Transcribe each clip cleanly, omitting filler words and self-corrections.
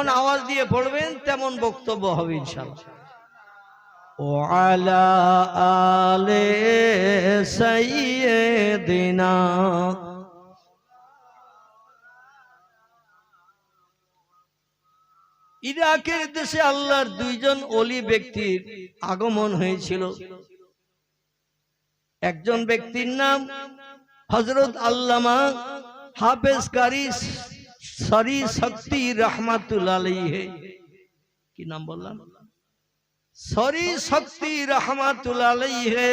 যেমন আওয়াজ দিয়ে পড়বেন তেমন বক্তব্য হবে ইনশাআল্লাহ। ওয়ালা আলে সাইয়্যিদিনা। ইরাকের দেশে আল্লাহর দুইজন ওলি ব্যক্তির আগমন হয়েছিল। একজন ব্যক্তির নাম হযরত আল্লামা হাফেজ কারি সরি শক্তি রহমাতুল্লাহ আলাইহি। কি নাম বললাম? সরি শক্তি রহমাতুল্লাহ আলাইহি।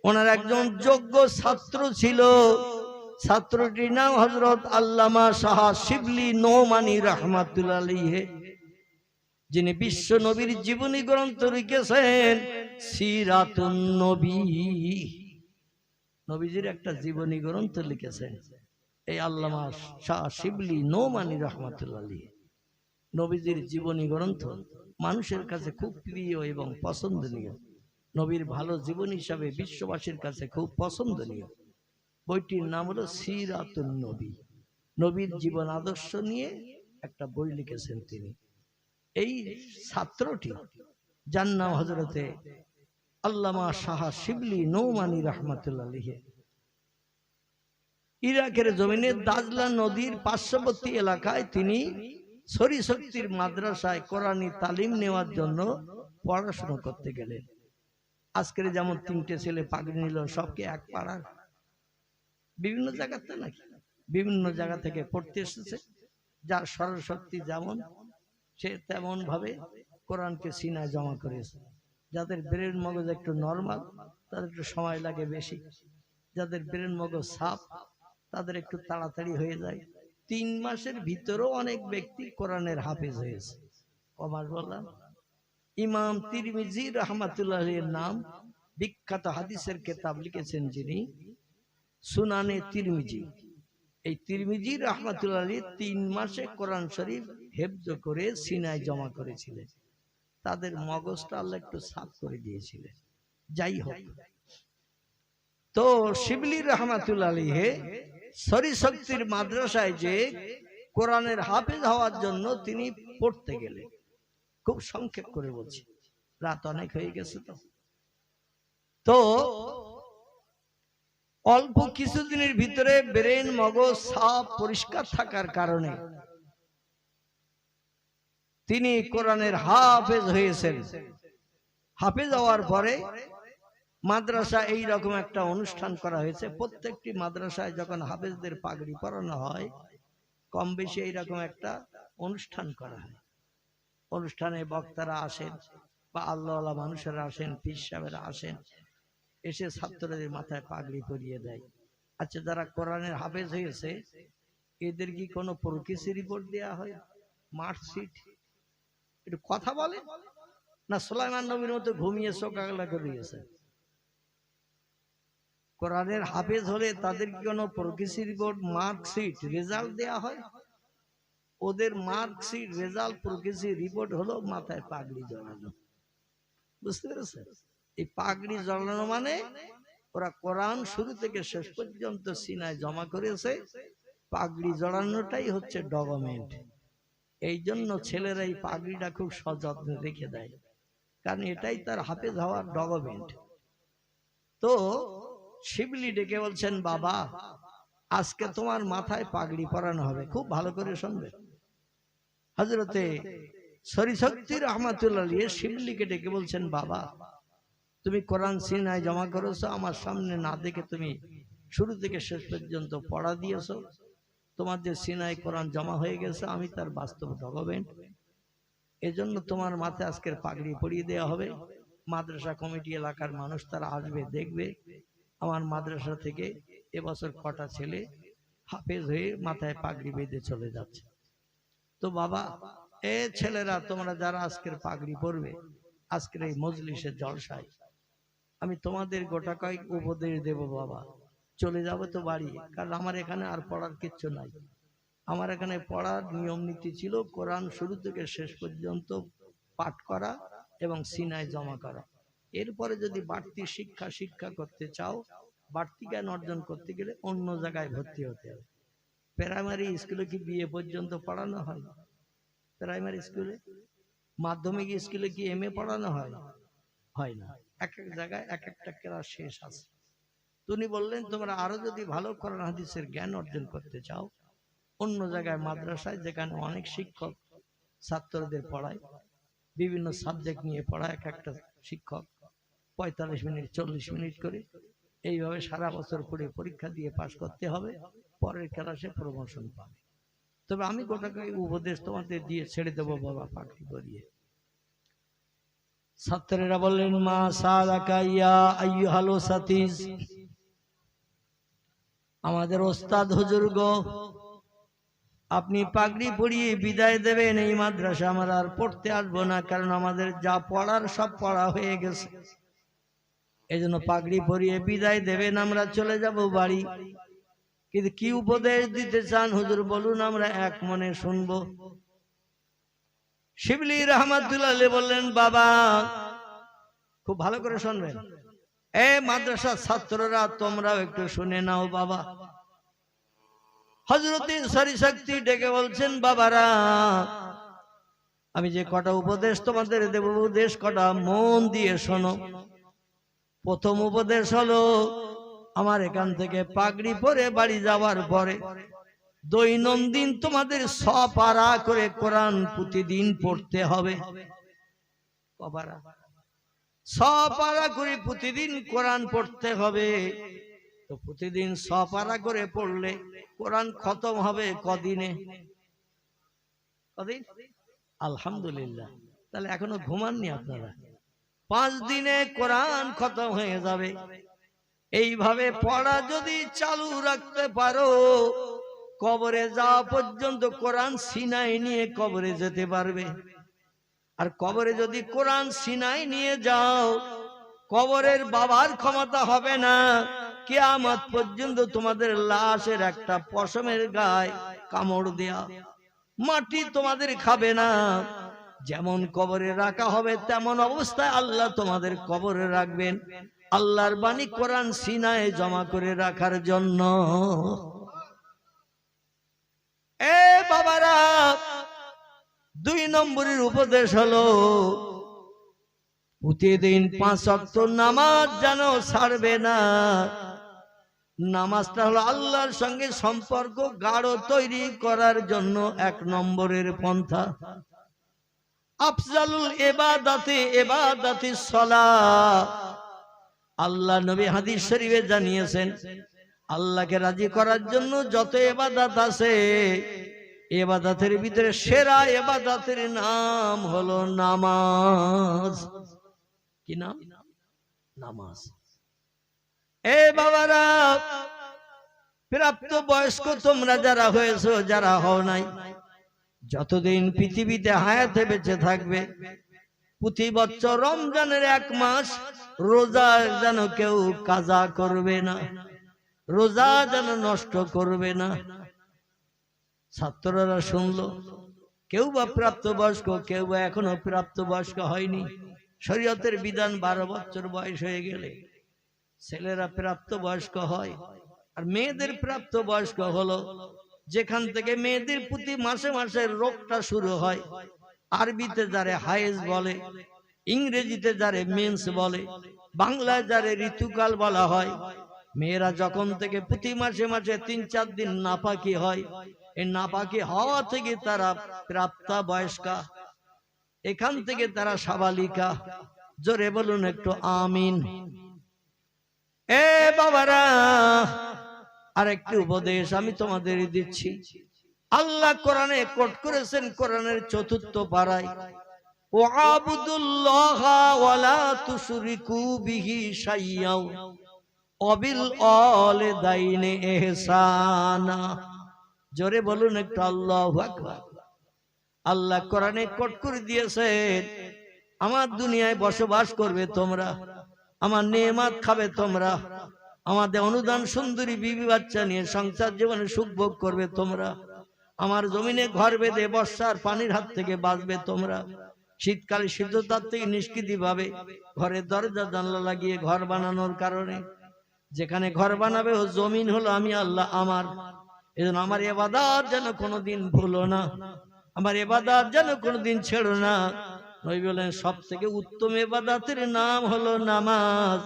ওনার একজন যোগ্য ছাত্র ছিল। ছাত্রটির নাম হযরত আল্লামা শাহ শিবলি নোমানী রহমাতুল্লাহ আলাইহি, যিনি বিশ্ব নবীর জীবনী গ্রন্থ লিখেছেন সিরাতুন নবী। নবীজির একটা জীবনী গ্রন্থ লিখেছেন এই আল্লামা শাহ শিবলি নোমানী রহমাতুল্লাহ আলাইহি। নবীজির জীবনী গ্রন্থ মানুষের কাছে খুব প্রিয় এবং পছন্দনীয়। নবীর ভালো জীবন হিসাবে বিশ্ববাসীর কাছে খুব পছন্দনীয়। বইটির নাম হলো সিরাতুন নবী। নবীর জীবন আদর্শ নিয়ে একটা বই লিখেছেন তিনি। এই ছাত্রটি যার নাম হযরতে আল্লামা শাহ শিবলি নোমানী রহমাতুল্লাহ আলাইহি, ইরাকের জমিনে দাজলা নদীর পার্শ্ববর্তী এলাকায় তিনি সরি শক্তির মাদ্রাসায় কোরআনী তালিম নেওয়ার জন্য পড়াশোনা করতে গেলেন। আজকের যেমন তিনটে ছেলে পাগড়ি নিল, সবকে এক পাড়ার, বিভিন্ন জায়গাতে নাকি বিভিন্ন জায়গা থেকে পড়তে এসেছে। যার সরশক্তি যেমন সে তেমন ভাবে কোরআনকে সিনায় জমা করেছে। যাদের ব্রেন মগজ একটু নরমাল তাদের একটু সময় লাগে বেশি, যাদের ব্রেন মগজ সাফ তাদের একটু তাড়াতাড়ি হয়ে যায়। 3 মাসের ভিতরেও অনেক ব্যক্তি কোরআনের হাফেজ হয়েছে। কমাস বললাম। ইমাম তিরমিজি রাহমাতুল্লাহ আলাইহির নাম, বিখ্যাত হাদিসের কিতাব লিখেছেন যিনি, সুনানে তিরমিজি। এই তিরমিজি রাহমাতুল্লাহ আলাইহি 3 মাসে কোরআন শরীফ হেফজ করে সিনায় জমা করেছিলেন। তাদের মগজটা আল্লাহ একটু সাফ করে দিয়েছিলেন। যাই হোক, তো শিবলি রাহমাতুল্লাহ আলাইহি সরি শক্তির মাদ্রাসায় যে কোরআনের হাফেজ হওয়ার জন্য তিনি পড়তে গেলেন। খুব সংক্ষেপ করে বলছি, রাত অনেক হয়ে গেছে। তো অল্প কিছুদিনের ভিতরে ব্রেন মগজ সাফ পরিষ্কার থাকার কারণে তিনি কোরআনের হাফেজ হয়েছেন। হাফেজ হওয়ার পরে মাদ্রাসা এই রকম একটা অনুষ্ঠান করা হয়েছে। প্রত্যেকটি মাদ্রাসায় যখন হাফেজদের পাগড়ি পরানো হয় কম বেশি এইরকম একটা অনুষ্ঠান করা হয়। অনুষ্ঠানে বক্তারা আসেন বা আল্লাহওয়ালা মানুষেরা আসেন, পীর সাহেবেরা আসেন, এসে ছাত্রদের মাথায় পাগড়ি পরিয়ে দেয়। আচ্ছা, যারা কোরআনের হাফেজ হয়েছে এদের কি কোনো প্রোগ্রেস রিপোর্ট দেওয়া হয়? মার্কশিট? একটু কথা বলে না সুলাইমান নবীর মতো ঘুমিয়ে চোখ আগলা করিয়েছে? কোরআনের হাফেজ হলে তাদের কি কোনো প্রোগ্রেস রিপোর্ট, মার্কশিট, রেজাল্ট দেওয়া হয়? ওদের মার্কশিট, রেজাল্ট, প্রোগ্রেস রিপোর্ট হলো মাথায় পাগড়ি জড়ানো। বুঝতে পেরেছেন? এই পাগড়ি জড়ানো মানে ওরা কোরআন শুরু থেকে শেষ পর্যন্ত সিনায় জমা করেছে। পাগড়ি জড়ানোটাই হচ্ছে ডকুমেন্ট। এই জন্য ছেলেরা এই পাগড়িটা খুব সযত্নে রেখে দেয়, কারণ এটাই তার হাফেজ হওয়ার ডকুমেন্ট। তো শিবলি ডেকে বলছেন, বাবা আজকে তোমার মাথায় পাগড়ি পরানো হবে, খুব ভালো করে শুনবে। হযরতে সরি শক্তি রাহমাতুল্লাহ আলাইহি শিবলিকে ডেকে বলছেন, বাবা তুমি কোরআন সিনায় জমা করেছো, আমার সামনে না দেখে তুমি শুরু থেকে শেষ পর্যন্ত পড়া দিয়েছো। তোমার যে সিনায় কোরআন জমা হয়ে গেছে আমি তার বাস্তব ডকুমেন্ট। এজন্য তোমার মাথায় আজকের পাগড়ি পরিয়ে দেওয়া হবে। মাদ্রাসা কমিটি এলাকার মানুষ তারা আসবে, দেখবে আমার মাদ্রাসা থেকে এবছর কটা ছেলে হাফেজ হয়ে মাথায় পাগড়ি বেঁধে চলে যাচ্ছে। তো বাবা, এ ছেলেরা তোমরা যারা আজকের পাগড়ি পরবে আজকের এই মজলিসের জলসায়, আমি তোমাদের গোটা কয়েক উপদেশ দেব। বাবা চলে যাবো তো বাড়ি, কারণ আমার এখানে আর পড়ার কিচ্ছু নাই। আমার এখানে পড়ার নিয়ম নীতি ছিল কোরআন শুরু থেকে শেষ পর্যন্ত পাঠ করা এবং সিনায় জমা করা। এরপরে যদি বাড়তি শিক্ষা করতে চাও, বাড়তি জ্ঞান অর্জন করতে গেলে অন্য জায়গায় ভর্তি হতে হবে। প্রাইমারি স্কুলে কি বিয়ে পর্যন্ত পড়ানো হয়? প্রাইমারি স্কুলে, মাধ্যমিক স্কুলে কি এমএ পড়ানো হয়? হয় না। এক এক জায়গায় এক একটা ক্লাস শেষ আছে। তিনি বললেন তোমরা আরো যদি ভালো কোরআন হাদিসের জ্ঞান অর্জন করতে চাও, অন্য জায়গায় মাদ্রাসায় যেখানে অনেক শিক্ষক ছাত্রদের পড়ায়, বিভিন্ন সাবজেক্ট নিয়ে পড়ায়, এক একটা শিক্ষক 45 মিনিট 40 মিনিট করে, এইভাবে সারা বছর পড়ে পরীক্ষা দিয়ে পাশ করতে হবে, পরের ক্লাসে প্রমোশন পাবে। তবে আমি গোটাকে উপদেশ তোমাদের দিয়ে ছেড়ে দেবো বাবা পাগড়ি পরিয়ে। ছাত্রেরা বললেন মা সালাকা ইয়া আইয়ুহাল ওসাতিজ, আমাদের ওস্তাদ হুজুর গো, আপনি পাগড়ি পরিয়ে বিদায় দেবেন, এই মাদ্রাসা আমরা আর পড়তে আসবো না, কারণ আমাদের যা পড়ার সব পড়া হয়ে গেছে। এই জন্য পাগড়ি পরিয়ে বিদায় দেবেন, আমরা চলে যাব বাড়ি। কিন্তু কি উপদেশ দিতে চান হুজুর বলুন, আমরা এক মনে শুনবো। শিবলি রহমাতুল্লাহ আলাইহি বললেন বাবা খুব ভালো করে শুনবেন, এই মাদ্রাসার ছাত্ররা তোমরাও একটু শুনে নাও বাবা। হযরত সরিশক্তি ডেকে বলছেন বাবারা, আমি যে কটা উপদেশ তোমাদের দেব, উপদেশ কটা মন দিয়ে শোনো। প্রথম উপদেশ হলো, আমার এখান থেকে পাগড়ি পরে বাড়ি যাওয়ার পরে দৈনন্দিন তোমাদের 100 পারা করে কোরআন প্রতিদিন পড়তে হবে। কবারা? 100 পারা করে প্রতিদিন কোরআন পড়তে হবে। তো প্রতিদিন 100 পারা করে পড়লে কোরআন খতম হবে কদিনে? কদিন? আলহামদুলিল্লাহ। তাহলে এখনো ঘুমাননি আপনারা? 5 দিনে কোরআন খতম হয়ে যাবে। এইভাবে পড়া যদি চালু রাখতে পারো, কবরে যাওয়া পর্যন্ত কোরআন সিনায় নিয়ে কবরে যেতে পারবে। আর কবরে যদি কোরআন সিনায় নিয়ে যাও, কবরের বাবার ক্ষমতা হবে না কিয়ামত পর্যন্ত তোমাদের লাশের একটা পশমের গায়ে কামড় দেয়া, মাটি তোমাদের খাবে না। যেমন কবরে রাখা হবে তেমন অবস্থায় আল্লাহ তোমাদের কবরে রাখবেন। আল্লাহর বাণী কোরআন সিনায় জমা করে রাখার জন্য। এ বাবারা, 2 নম্বরের উপদেশ হলো, প্রতিদিন 5 ওয়াক্ত নামাজ যেন ছাড়বে না। নামাজটা হলো আল্লাহর সঙ্গে সম্পর্ক গাঢ় তৈরি করার জন্য 1 নম্বরের পন্থা। আফজালুল ইবাদাতি সালাত। আল্লাহ নবী হাদিস শরীফে জানিয়েছেন, আল্লাহকে রাজি করার জন্য যত ইবাদত আছে, ইবাদতের ভিতরে সেরা ইবাদতের নাম হলো নামাজ। কি নাম? নামাজ। এ বাবারা, প্রাপ্ত বয়স্ক তোমরা যারা হয়েছো, যারা হও নাই, যতদিন পৃথিবীতে হায়াতে বেঁচে থাকবে, প্রতি বছর রমজানের 1 মাস রোজা যেন কেউ কাজা করবে না, রোজা যেন নষ্ট করবে না। ছাত্ররা শুনলো, কেউ বা প্রাপ্তবয়স্ক, কেউ বা এখনো প্রাপ্তবয়স্ক হয়নি। শরীয়তের বিধান 12 বছর বয়স হয়ে গেলে ছেলেরা প্রাপ্তবয়স্ক হয়। আর মেয়েদের প্রাপ্তবয়স্ক হলো যেখান থেকে মেয়েদের প্রতি মাসে মাসে রোগটা শুরু হয়। আরবিতে যারে হায়েজ বলে, ইংরেজিতে যারে মেন্স বলে, বাংলায় যারে ঋতুকাল বলা হয়। মেয়েরা যখন থেকে প্রতি মাসে মাসে 3-4 দিন নাপাকি হয়, এই নাপাকি হওয়া থেকে তারা প্রাপ্তা বয়স্কা, এখান থেকে তারা সাবালিকা। জোরে বলুন একটু আমিন। এ বাবারা, আরেকটি উপদেশ আমি তোমাদের দিচ্ছি। আল্লাহ কোরআনে কোট করেছেন, কোরআনের 4র্থ পারায়, ওয়াবুদুল্লাহ ওয়ালা তুশরিকু বিহি শাইয়্যা ওয়াবিল ওয়ালিদাইনি ইহসানা। জোরে বলুন একটু আল্লাহু আকবার। আল্লাহ কোরআনে কোট করে দিয়েছেন, আমার দুনিয়ায় বসবাস করবে তোমরা, আমার নেয়ামত খাবে তোমরা, আমাদের অনুদান সুন্দরী বিবি বাচ্চা নিয়ে সংসার জীবনে সুখ ভোগ করবে তোমরা, আমার জমিনে ঘর বেঁধে বর্ষার পানির হাত থেকে বাঁচবে তোমরা, শীতকালে শীততাপ থেকে নিষ্কৃতি পাবে, ঘরের দরজা জানলা লাগিয়ে ঘর বানানোর কারণে। যেখানে ঘর বানাবে ও জমিন হলো আমি আল্লাহ আমার। এজন্য আমার ইবাদত যেন কোনোদিন ভুলো না, আমার ইবাদত যেন কোনোদিন ছেড়ো না। নবী বলেন সব থেকে উত্তম ইবাদতের নাম হলো নামাজ।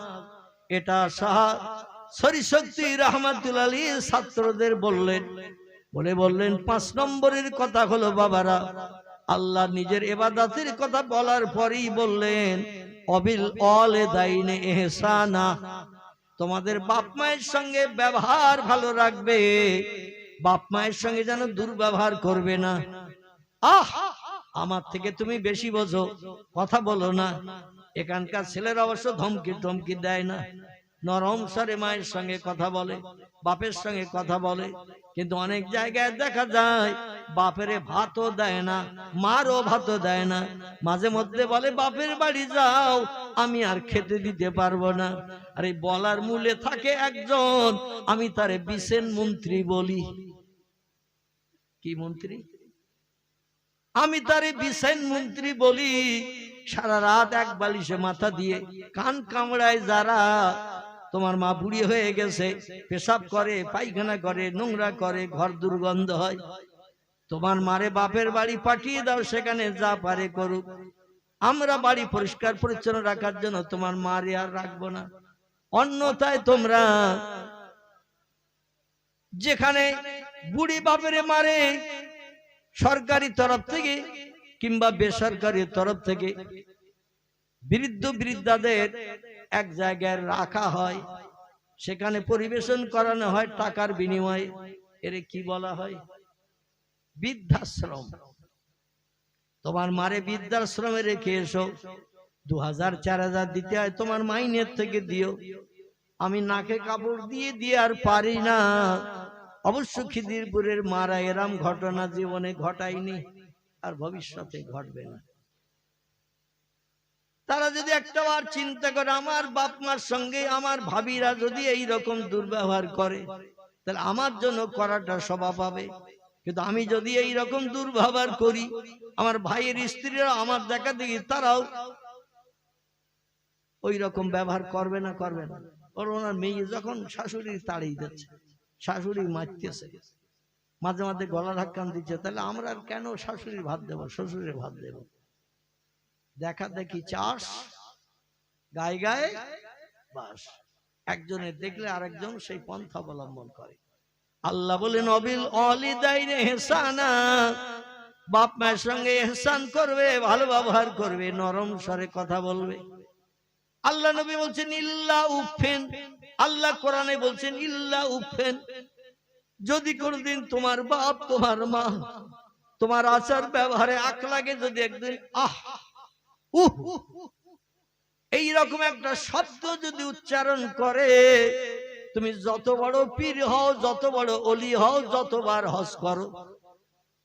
এটা শাহ শরীশক্তি রাহমাতুল্লাহ আলাইহি ছাত্রদের বললেন, বললেন 5 নম্বরের কথা হলো বাবারা, আল্লাহ নিজের ইবাদতের কথা বলার পরেই বললেন অবিল ওয়ালিদাইনি ইহসানা, তোমাদের বাপ মায়ের সঙ্গে ব্যবহার ভালো রাখবে, বাপ মায়ের সঙ্গে যেন দুর্ব্যবহার করবে না। আমার থেকে তুমি বেশি বোঝো, কথা বলো না। এখানকার ছেলেরা অবশ্য ধমকি টমকি দেয় না, নরম স্বরে মায়ের সঙ্গে কথা বলে, বাপের সঙ্গে কথা বলে। কিন্তু অনেক জায়গায় দেখা যায় বাপেরে ভাতও দেয় না, মারও ভাতও দেয় না। মাঝে মধ্যে বলে বাপের বাড়ি যাও, আমি আর খেতে দিতে পারবো না। আর এই বলার মূলে থাকে একজন, আমি তারে বিশেন মন্ত্রী বলি। কি মন্ত্রী? আমি তারে বিশেন মন্ত্রী বলি। সারা রাত এক বালিশে মাথা দিয়ে কান কামড়ায় যারা। তোমার মা বুড়ি হয়ে গেছে, পেশাব করে, পায়খানা করে, নোংরা করে, ঘর দুর্গন্ধ হয়। তোমার মারে বাপের বাড়ি পাঠিয়ে দাও, সেখানে যা পারে করুক। আমরা বাড়ি পরিষ্কার পরিচ্ছন্ন রাখার জন্য তোমার মারে আর রাখবো না। অন্যথায় তোমরা যেখানে বুড়ি বাপেরে মারে, সরকারি তরফ থেকে কিংবা বেসরকারি তরফ থেকে বৃদ্ধ বৃদ্ধাদের এক জায়গায় রাখা হয়, সেখানে পরিবেশন করানো হয় টাকার বিনিময়ে। এর কি বলা হয়? বৃদ্ধাশ্রম। তোমার মারে বৃদ্ধাশ্রমে রেখে এসো, 2000 4000 দিতে হয়, তোমার মাইনের থেকে দিও। আমি নাকে কাপড় দিয়ে দিয়ে আর পারি না। অবশ্য খিদিরপুরের মারা এরম ঘটনা জীবনে ঘটায়নি, আর ভবিষ্যতে ঘটবে না। তারা যদি একটাবার চিন্তা করে আমার বাপ মার সঙ্গে আমার ভাবিরা যদি এই রকম দুর্ব্যবহার করে, তাহলে আমার জন্য করাটা স্বভাব হবে। কিন্তু আমি যদি এই রকম দুর্ব্যবহার করি, আমার ভাইয়ের স্ত্রীরা আমার দেখা দেখি তারাও ওই রকম ব্যবহার করবে না, করবে না। ওর ওনার মেয়ে যখন শাশুড়ি তাড়িয়ে যাচ্ছে, শাশুড়ি মারতেছে, মাঝে মাঝে গলা ধাক্কান দিচ্ছে, তাহলে আমরা আর কেন শাশুড়ির ভাত দেবো, শ্বশুরের ভাত দেবো? দেখা দেখি চাষ, গায়ে গায়ে বাস। একজনের দেখলে আরেকজন সেই পন্থা অবলম্বন করে। আল্লাহ বলেন অবিল ওয়ালিদাইনি ইহসানা, বাপ মায়ের সঙ্গে ইহসান করবে, ভালো ব্যবহার করবে, নরম স্বরে কথা বলবে। আল্লাহ নবী বলছেন ইল্লা উফেন, আল্লাহ কোরআনে বলছেন ইল্লা উফেন, যদি কোনদিন তোমার বাপ তোমার মা তোমার আচার ব্যবহারে আখলাকে যদি একদিন এইরকম একটা শব্দ যদি উচ্চারণ করে, তুমি যত বড় পীর হও, যত বড় ওলি হও, যতবার হজ করো,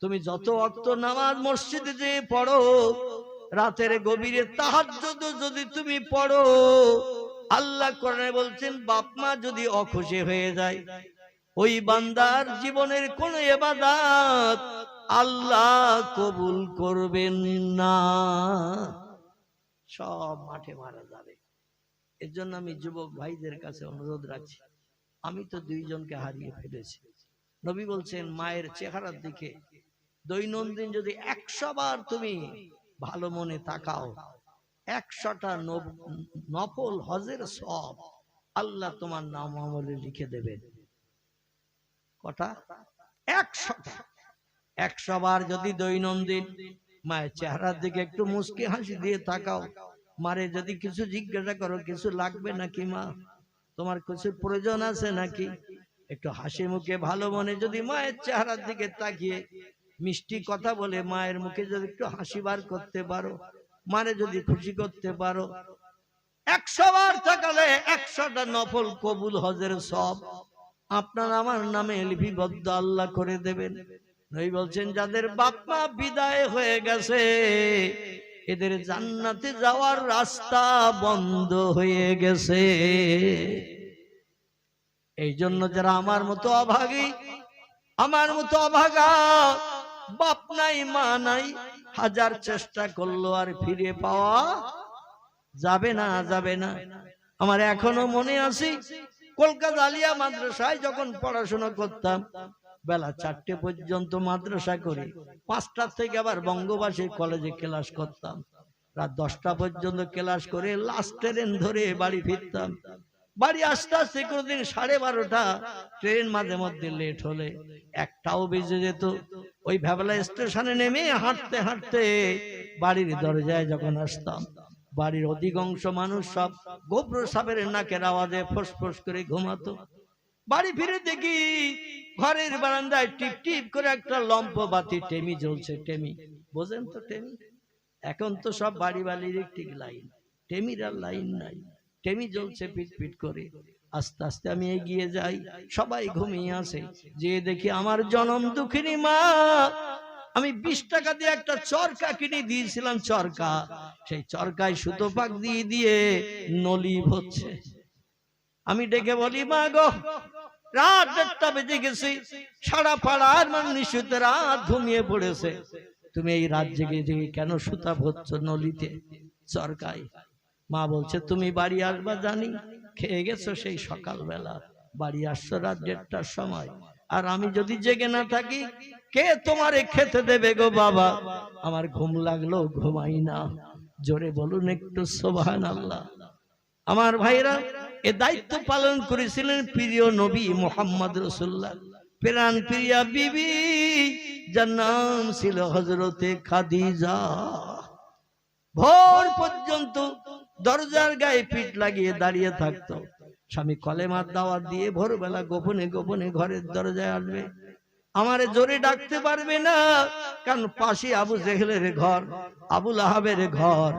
তুমি যত ওয়াক্ত নামাজ মসজিদে যে পড়ো, রাতের গভীরে তাহাজ্জুদ যদি তুমি পড়ো, আল্লাহ কোরআনে বলছেন বাপ মা যদি অখুশি হয়ে যায়, ওই বান্দার জীবনের কোন ইবাদত আল্লাহ কবুল করবেন না, সব মাঠে মারা যাবে। এর জন্য আমি যুবক ভাইদের কাছে অনুরোধ রাখছি, আমি তো 2 জনকে হারিয়ে ফেলেছি। নবী বলছেন মায়ের চেহারার দিকে দৈনন্দিন যদি 100 বার তুমি ভালো মনে তাকাও, 100টা নফল হজের সব আল্লাহ তোমার নাম আমলে লিখে দেবেন। কটা? 100টা। 100 বার যদি দৈনন্দিন মায়ের চেহারার দিকে একটু মুস্কি হাসি দিয়ে তাকাও, মারে যদি কিছু জিজ্ঞাসা করো, কিছু লাগবে নাকি মা, তোমার কিছু প্রয়োজন আছে নাকি, একটু হাসি মুখে ভালো মনে যদি মায়ের চেহারার দিকে তাকিয়ে মিষ্টি কথা বলে মায়ের মুখে যদি একটু হাসি বার করতে পারো, মারে যদি খুশি করতে পারো, 100 বার তাকালে 100টা নফল কবুল হজের সব আপনার আমার নামে লিপিবদ্ধ আল্লাহ করে দেবেন। নবী বলছেন যাদের বাপ মা বিদায় হয়ে গেছে, এদের জান্নাতে যাওয়ার রাস্তা বন্ধ হয়ে গেছে। এই জন্য যারা আমার মতো অভাগী, আমার মতো অভাগা, বাপ নাই মা নাই, হাজার চেষ্টা করলো আর ফিরে পাওয়া যাবে না, যাবে না। আমার এখনো মনে আছে কলকাতা আলিয়া মাদ্রাসায় যখন পড়াশোনা করতাম, বেলা 4টে পর্যন্ত মাদ্রাসা করি, 5টার থেকে আবার বঙ্গবাসী কলেজে ক্লাস করতাম, রাত 10টা পর্যন্ত ক্লাস করে লাস্ট ট্রেন ধরে বাড়ি ফিরতাম। বাড়ি আসতে আসতে কোনদিন 12:30, ট্রেন মাঝে মধ্যে লেট হলে 1টাও বেজে যেত। ওই ভ্যাবলা স্টেশনে নেমে হাঁটতে হাঁটতে বাড়ির দরজায় যখন আসতাম, বাড়ির অধিকাংশ মানুষ সব গোবর সাপের নাকের আওয়াজে ফোঁস করে ঘুমাতো। বাড়ি ফিরে দেখি ঘরের বারান্দায় টিপ টিপ করে একটা লম্প বাতি টেমি জ্বলছে। টেমি বোঝেন তো? টেমি এখন তো সব বাড়ি বাড়ি ইলেকট্রিক লাইন, টেমির আর লাইন নাই, টেমি জ্বলছে পিট পিট করে। আস্তে আস্তে আমি এগিয়ে যাই, সবাই ঘুমিয়ে আছে। যে দেখি আমার জনম দুঃখিনী মা, আমি 20 টাকা দিয়ে একটা চরকা কিনে দিয়েছিলাম, চরকা, সেই চরকায় সুতো পাক দিয়ে দিয়ে নলি হচ্ছে। আমি ডেকে বলি, মা গো, রাত 1টা বেজে গেছে, সারা পাড়ার মানুষ রাত ঘুমিয়ে পড়েছে, তুমি এই রাত জেগে জেগে কেন সুতা ভরছ নলিতে, চরকায়? মা বলছে, তুমি বাড়ি আসবা জানি, খেয়ে গেছো সেই সকালবেলা, বাড়ি আসছো রাত 1:30টার সময়, আর আমি যদি জেগে না থাকি কে তোমারে খেতে দেবে গো বাবা? আমার ঘুম লাগলো, ঘুমাই না। জোরে বলুন একটু সুবহানাল্লাহ। আমার ভাইরা, এ দায়িত্ব পালন করেছিলেন প্রিয় নবী মুহাম্মদ রাসূলুল্লাহ, প্রাণ প্রিয়া বিবি, যার নাম ছিল হযরতে খাদিজা। ভোর পর্যন্ত দরজার গায়ে পিঠ লাগিয়ে দাঁড়িয়ে থাকতো। স্বামী কলেমার দাওয়াত দিয়ে ভোরবেলা গোপনে গোপনে ঘরের দরজায় আসবে। আমারে জোরে ডাকতে পারবে না, কারণ পাশে আবু জেহেলের ঘর, আবুল আহাবের ঘর।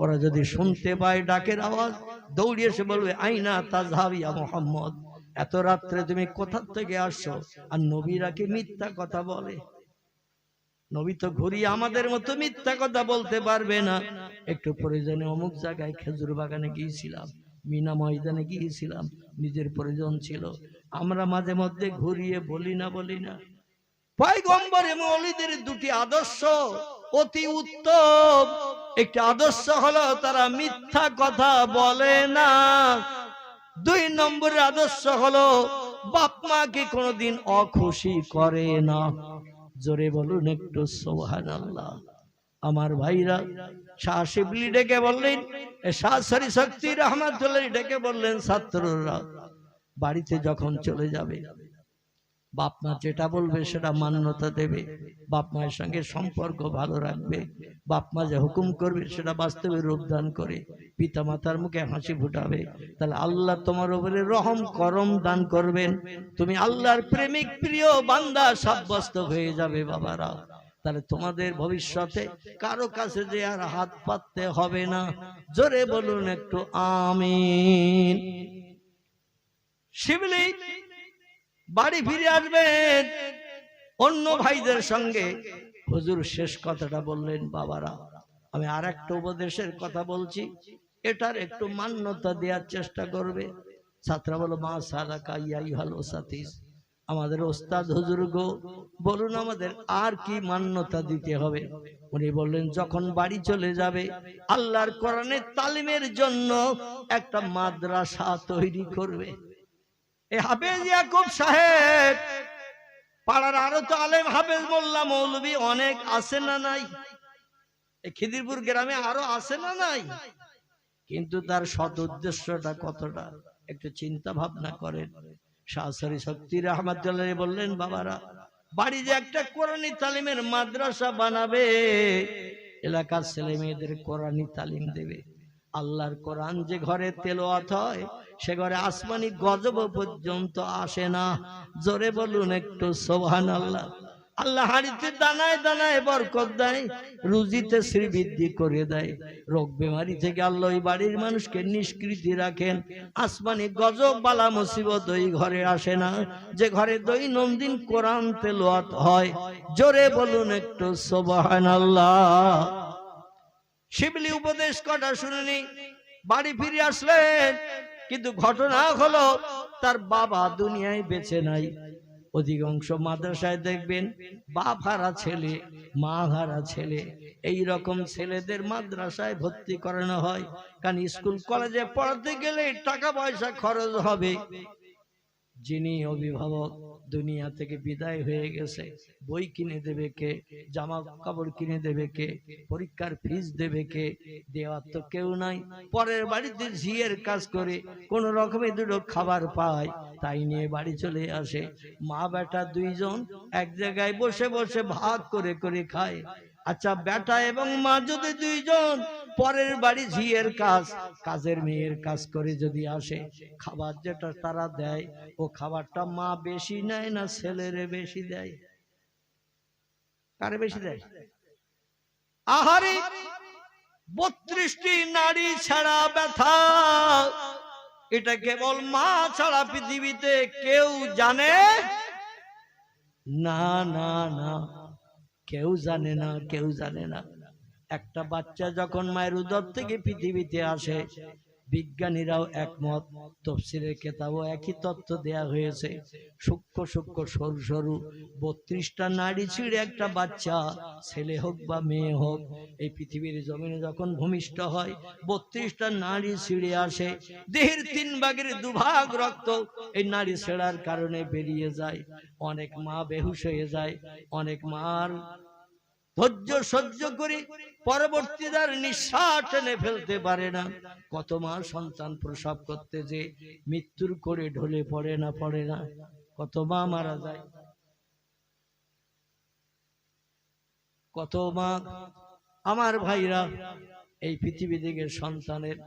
ওরা যদি শুনতে পায় ডাকের আওয়াজ, দৌড়ে এসে বলবে, আইনা তাযহাবি ইয়া মুহাম্মদ, এত রাত্রে তুমি কোথা থেকে আসছো? আর নবীরা কি মিথ্যা কথা বলে? নবী তো ঘুরিয়ে আমাদের মতো মিথ্যা কথা বলতে পারবে না। একটু প্রয়োজনে অমুক জায়গায় খেজুর বাগানে গিয়েছিলাম, মিনা ময়দানে গিয়েছিলাম, নিজের প্রয়োজন ছিল। আমরা মাঝে মধ্যে ঘুরিয়ে বলি না? পয়গম্বর এবং ওলিদের দুটি আদর্শ অতি উত্তম। একটি আদর্শ হলো তারা মিথ্যা কথা বলে না। 2 নম্বরের আদর্শ হলো বাপ মাকে কোনোদিন অখুশি করে না। জোরে বলুন একটু সুবহানাল্লাহ। আমার ভাইরা, শাহ শিবলি ডেকে বললেন, শাহ সরি শক্তি রহমাতুল্লাহ ডেকে বললেন, ছাত্ররা বাড়িতে যখন চলে যাবে, বাপ মা যেটা বলবে সেটা মান্যতা দেবে, বাপ মায়ের সঙ্গে সম্পর্ক ভালো রাখবে, বাপ মা যে হুকুম করবে সেটা বাস্তবে রূপদান করে পিতা মাতার মুখে হাসি ফুটাবে, তাহলে আল্লাহ তোমার উপরে রহম করম দান করবেন, তুমি আল্লাহর প্রেমিক প্রিয় বান্দা সাব্যস্ত হয়ে যাবে বাবারা। তাহলে তোমাদের ভবিষ্যতে কারো কাছে যে আর হাত পাততে হবে না। জোরে বলুন একটু আমিন। শিবলি বাড়ি ফিরে আসবেন অন্য ভাইদের সঙ্গে। হুজুর শেষ কথাটা বললেন, বাবারা আমি আর একটা উপদেশের কথা বলছি, এটার একটু মান্যতা দেওয়ার চেষ্টা করবে। ছাত্ররা বলো, মা সালাকা ইয়া আইয়ুহাল ওসাতিস, আমাদের ওস্তাদ হুজুর গো, বলুন আমাদের আর কি মান্যতা দিতে হবে? উনি বললেন, যখন বাড়ি চলে যাবে আল্লাহর কোরআনের তালিমের জন্য একটা মাদ্রাসা তৈরি করবে। এই হাফেজ ইয়াকুব সাহেব, পাড়ার আরো তো আলেম হাফেজ মোল্লা মৌলবী অনেক আছে না নাই? এই খিদিরপুর গ্রামে আরো আছে না নাই? কিন্তু তার সৎ উদ্দেশ্যটা কতটা একটু চিন্তা ভাবনা করেন। শাহ সরি শক্তি রহমাতুল্লাহ বললেন, বাবারা বাড়ি যে একটা কোরআনী তালিমের মাদ্রাসা বানাবে, এলাকার ছেলে মেয়েদের কোরআনী তালিম দেবে। আল্লাহর কোরআন যে ঘরে তেলাওয়াত হয় সে ঘরে আসমানি গজব পর্যন্ত আসে না। জোরে বলুন একটু সুবহানাল্লাহ। আল্লাহ হাড়িতে দানায় দানায় বরকত দেয়, রুজিতে শ্রীবৃদ্ধি করে দেয়। রোগ বেমারি থেকে আল্লাহ ওই বাড়ির মানুষকে নিষ্কৃতি রাখেন। আসমানি গজব বালা মুসিবত ওই ঘরে আসে না যে ঘরে দৈনন্দিন কোরআন তেলাওয়াত হয়। জোরে বলুন একটু সুবহানাল্লাহ। শিবলি উপদেশ কটা শুনেনি, বাড়ি ফিরে আসলেন, কিন্তু ঘটনা হলো তার বাবা দুনিয়ায় বেঁচে নাই। অধিকাংশ মাদ্রাসায় দেখবেন বাপ হারা ছেলে, মা হারা ছেলে, এই রকম ছেলেদের মাদ্রাসায় ভর্তি করানো হয়। কারণ স্কুল কলেজে পড়াতে গেলে টাকা পয়সা খরচ হবে। যিনি অভিভাবক দুনিয়া থেকে বিদায় হয়ে গেছে, বই কিনে দেবে কে, জামা কাপড় কিনে দেবে কে, পরীক্ষার ফিস দেবে কে? দেওয়ার তো কেউ নাই। পরের বাড়িতে ঝিয়ের কাজ করে কোন রকমে দুটো খাবার পায়, তাই নিয়ে বাড়ি চলে আসে। মা বেটা দুইজন এক জায়গায় বসে বসে ভাগ করে করে খায়। আচ্ছা, বেটা এবং মা যদি দুইজন পরের বাড়ি ঝিয়ের কাজ, কাজের মেয়ের কাজ করে যদি আসে, খাবার যেটা তারা দেয়, ও খাবারটা মা বেশি নেয় না ছেলেরে বেশি দেয়? কারে বেশি দেয়? আহারে, 32টি নারী ছাড়া ব্যথা, এটা কেবল মা ছাড়া পৃথিবীতে কেউ জানে না। না না, কেউ জানে না, কেউ জানে না। একটা বাচ্চা যখন মায়ের উদর থেকে পৃথিবীতে আসে, বিজ্ঞানীরাও একমত, তফসিরের কেতাবও একই তথ্য দেয়া হয়েছে। সূক্ষ্ম সূক্ষ্ম সরু সরু 32টা নাড়ি ছিঁড়ে একটা বাচ্চা, ছেলে হোক বা মেয়ে হোক, এই পৃথিবীর জমিনে যখন ভূমিষ্ঠ হয়, 32টা নাড়ি ছিঁড়ে আসে। দেহের 3 ভাগের 2 ভাগ রক্ত এই নাড়ি ছেঁড়ার কারণে বেরিয়ে যায়। অনেক মা বেহুশ হয়ে যায়, অনেক মার ধৈর্য সহ্য করে পরবর্তী তার নিঃশ্বাস টেনে ফেলতে পারে না। কত মা সন্তান প্রসব করতে যে মৃত্যুর করে ঢলে পড়ে না, পড়ে না, কত মা মারা যায়, কত মা। আমার ভাইরা, এই পৃথিবী থেকে সন্তানের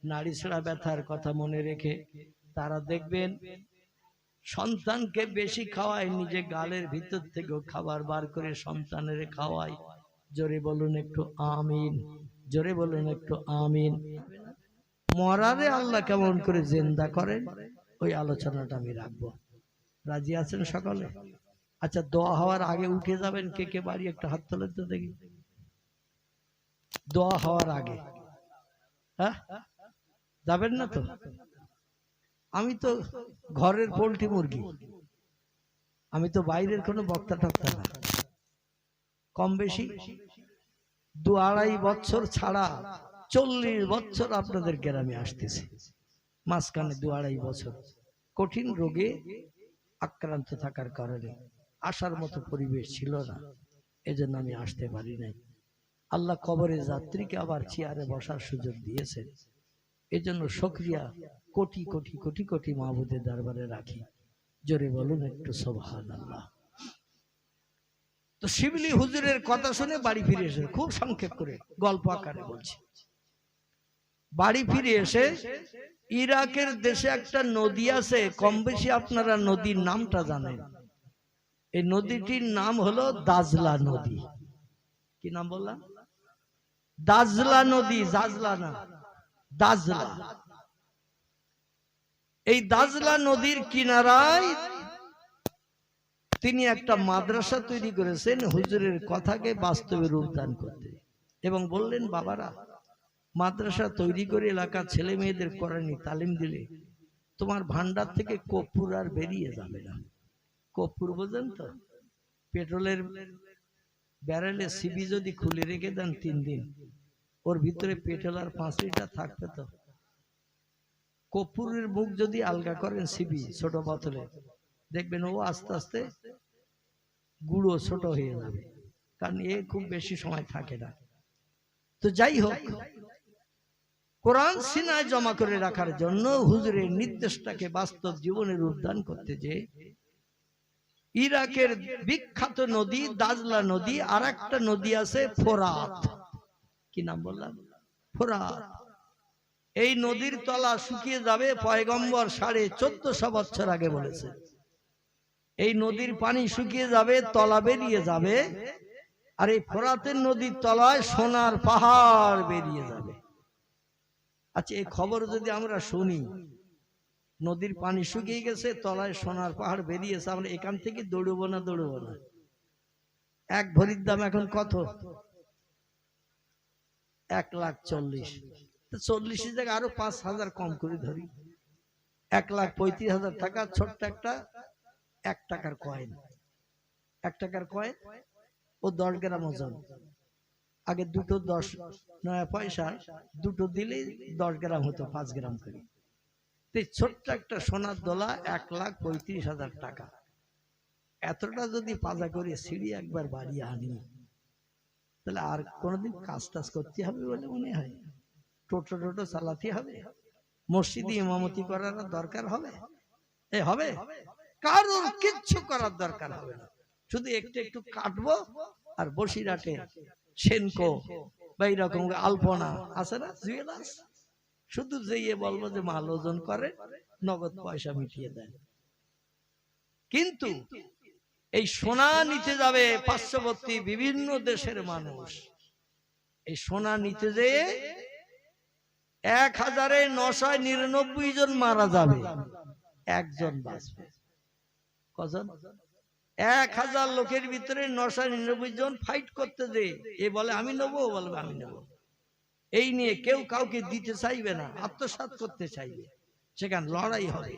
নাড়ি ছেঁড়া ব্যথার কথা মনে রেখে তারা দেখবেন সন্তানকে বেশি খাওয়ায়, নিজে গালের ভিতর থেকেও খাবার বার করে সন্তানের খাওয়ায়। জোরে বলুন একটু আমিন, জোরে বলুন একটু আমিন। মরারে আল্লাহ কেমন করে জিন্দা করেন, ওই আলোচনাটা আমি রাখবো। রাজি আছেন সকলে? আচ্ছা, দোয়া হওয়ার আগে উঠে যাবেন কে কে বাড়ি? একটা হাত তোলেন তো দেখি। দোয়া হওয়ার আগে হ্যাঁ যাবেন না তো? আমি তো ঘরের পোল্ট্রি মুরগি, আমি তো বাইরের কোনো বক্তা টক্তা না। কম বেশি 2-2.5 বছর ছাড়া 40 বছর আপনাদের গ্রামে আসতেছে। মাঝখানে 2-2.5 বছর কঠিন রোগে আক্রান্ত থাকার কারণে আসার মতো পরিবেশ ছিল না, এজন্য আমি আসতে পারি নাই। আল্লাহ কবরে যাত্রীকে আবার চেয়ারে বসার সুযোগ দিয়েছেন, এজন্য শুকরিয়া কোটি কোটি কোটি কোটি মাহবুদের দরবারে রাখি। জোরে বলুন একটু সুবহানাল্লাহ। তো শিবলি হুজুরের কথা শুনে বাড়ি ফিরে এসে, খুব সংক্ষেপ করে গল্প আকারে বলছি, বাড়ি ফিরে এসে ইরাকের দেশে একটা নদী আছে, কম বেশি আপনারা নদীর নামটা জানেন। এই নদীটির নাম হলো দাজলা নদী। কি নাম বললাম? দাজলা নদী, জাজলা না, দাজলা। এই দাজলা নদীর কিনারায় তিনি একটা মাদ্রাসা তৈরি করেছেন হুজুরের কথাকে বাস্তবে রূপদান করতে, এবং বললেন, বাবারা, মাদ্রাসা তৈরি করে এলাকার ছেলে মেয়েদের কোরআনি তালিম দিলে তোমার ভান্ডার থেকে কর্পূর আর বেরিয়ে যাবে না। কর্পূর বোঝেন তো? পেট্রোলের ব্যারেলে সিবি যদি খুলে রেখে দেন 3 দিন, ওর ভিতরে পেট্রোল আর 5 লিটার থাকবে তো। কর্পূরের মুখ যদি আলগা করেন সিবি ছোট বোতলে, দেখবেন ও আস্তে আস্তে গুঁড়ো ছোট হয়ে যাবে, কারণ এ খুব বেশি সময় থাকে না। তো যাই হোক, কোরআন সিনায় জমা করে রাখার জন্য হুজুরের নির্দেশটাকে বাস্তব জীবনে রূপদান করতে যে ইরাকের বিখ্যাত নদী দাজলা নদী, আর একটা নদী আছে ফোরাত। কি নাম বললাম? ফোরাত। এই নদীর তলা শুকিয়ে যাবে, পয়গম্বর 1450 বছর আগে বলেছে। এই নদীর পানি শুকিয়ে যাবে, তলা বেরিয়ে যাবে, আর এই ফোরাতের নদীর তলায় সোনার পাহাড় বেরিয়ে যাবে। আচ্ছা, এই খবর যদি আমরা শুনি, নদীর পানি শুকিয়ে গেছে, তলায় সোনার পাহাড় বেরিয়েছে, আমরা এখান থেকে দৌড়বো না? দৌড়বো না? 1 ভরির দাম এখন কত? 1,40,000। 40 জায়গায় আরো 5,000 কম করে ধরি, 1,35,000 টাকা। ছোট্ট একটা 1 টাকার কয়েন, 1 টাকার কয়েন, ও 10 গ্রাম ওজন। আগে দুটো 10 নয়া পয়সা, দুটো দিলে 10 গ্রাম হতো, 5 গ্রাম করে। ছোট্ট একটা সোনার দোলা 1,35,000 টাকা। এতটা যদি পাজা করে সিঁড়ি একবার বাড়িয়ে আনি তাহলে আর কোনোদিন কাজ টাজ করতে হবে বলে মনে হয়? টোটো টোটো চালাতে হবে? মসজিদে ইমামতি করার দরকার হবে? হবে? কারোর কিচ্ছু করার দরকার হবে না। শুধু একটু একটু কাটবো আর বসিরহাটে সেনকো বা এইরকম আলপনা আছে না, জুয়েলার্স, শুধু যেয়ে বলবো যে মাল ওজন করে, নগদ পয়সা মিটিয়ে দেন। কিন্তু এই সোনা নিতে যাবে পার্শ্ববর্তী বিভিন্ন দেশের মানুষ, এই সোনা নিতে যেয়ে 1999 জন মারা যাবে, একজন বাঁচবে। কজন? 1000 লোকের ভিতরে 999 জন ফাইট করতে যে এ বলে আমি নেবো, ও বলবে আমি নেবো। এই নিয়ে কেউ কাউকে দিতে চাইবে না, আত্মসাৎ করতে চাইবে, সেখানে লড়াই হবে।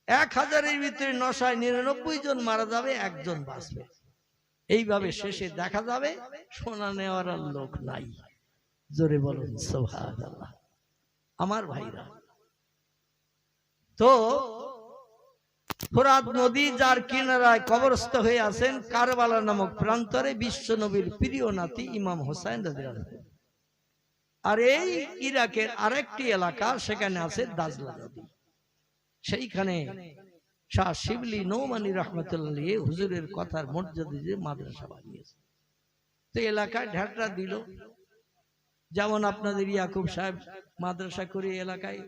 1000-এর ভিতরে 999 জন মারা যাবে, একজন বাঁচবে। এইভাবে শেষে দেখা যাবে সোনা নেওয়ার আর লোক নাই। জোরে বলুন সুবহানাল্লাহ। আমার ভাইরা, তো ফোরাত নদী যার কিনারায় কবরস্থ হয়ে আছেন কারবালা নামক প্রান্তরে বিশ্ব নবীর প্রিয় নাতি ইমাম হোসেন রাদিয়াল্লাহু আনহু। আর এই ইরাকের আরেকটি এলাকা, সেখানে আছে দাজলা নদী। সেইখানে শাহ শিবলি নৌমানি রহমতুল্লাহ হুজুরের কথার মর্যাদা দিয়ে মাদ্রাসা বানিয়েছে। তো এলাকায় ঢাটরা দিল, যেমন আপনাদের ইয়াকুব সাহেব মাদ্রাসা করে এলাকায়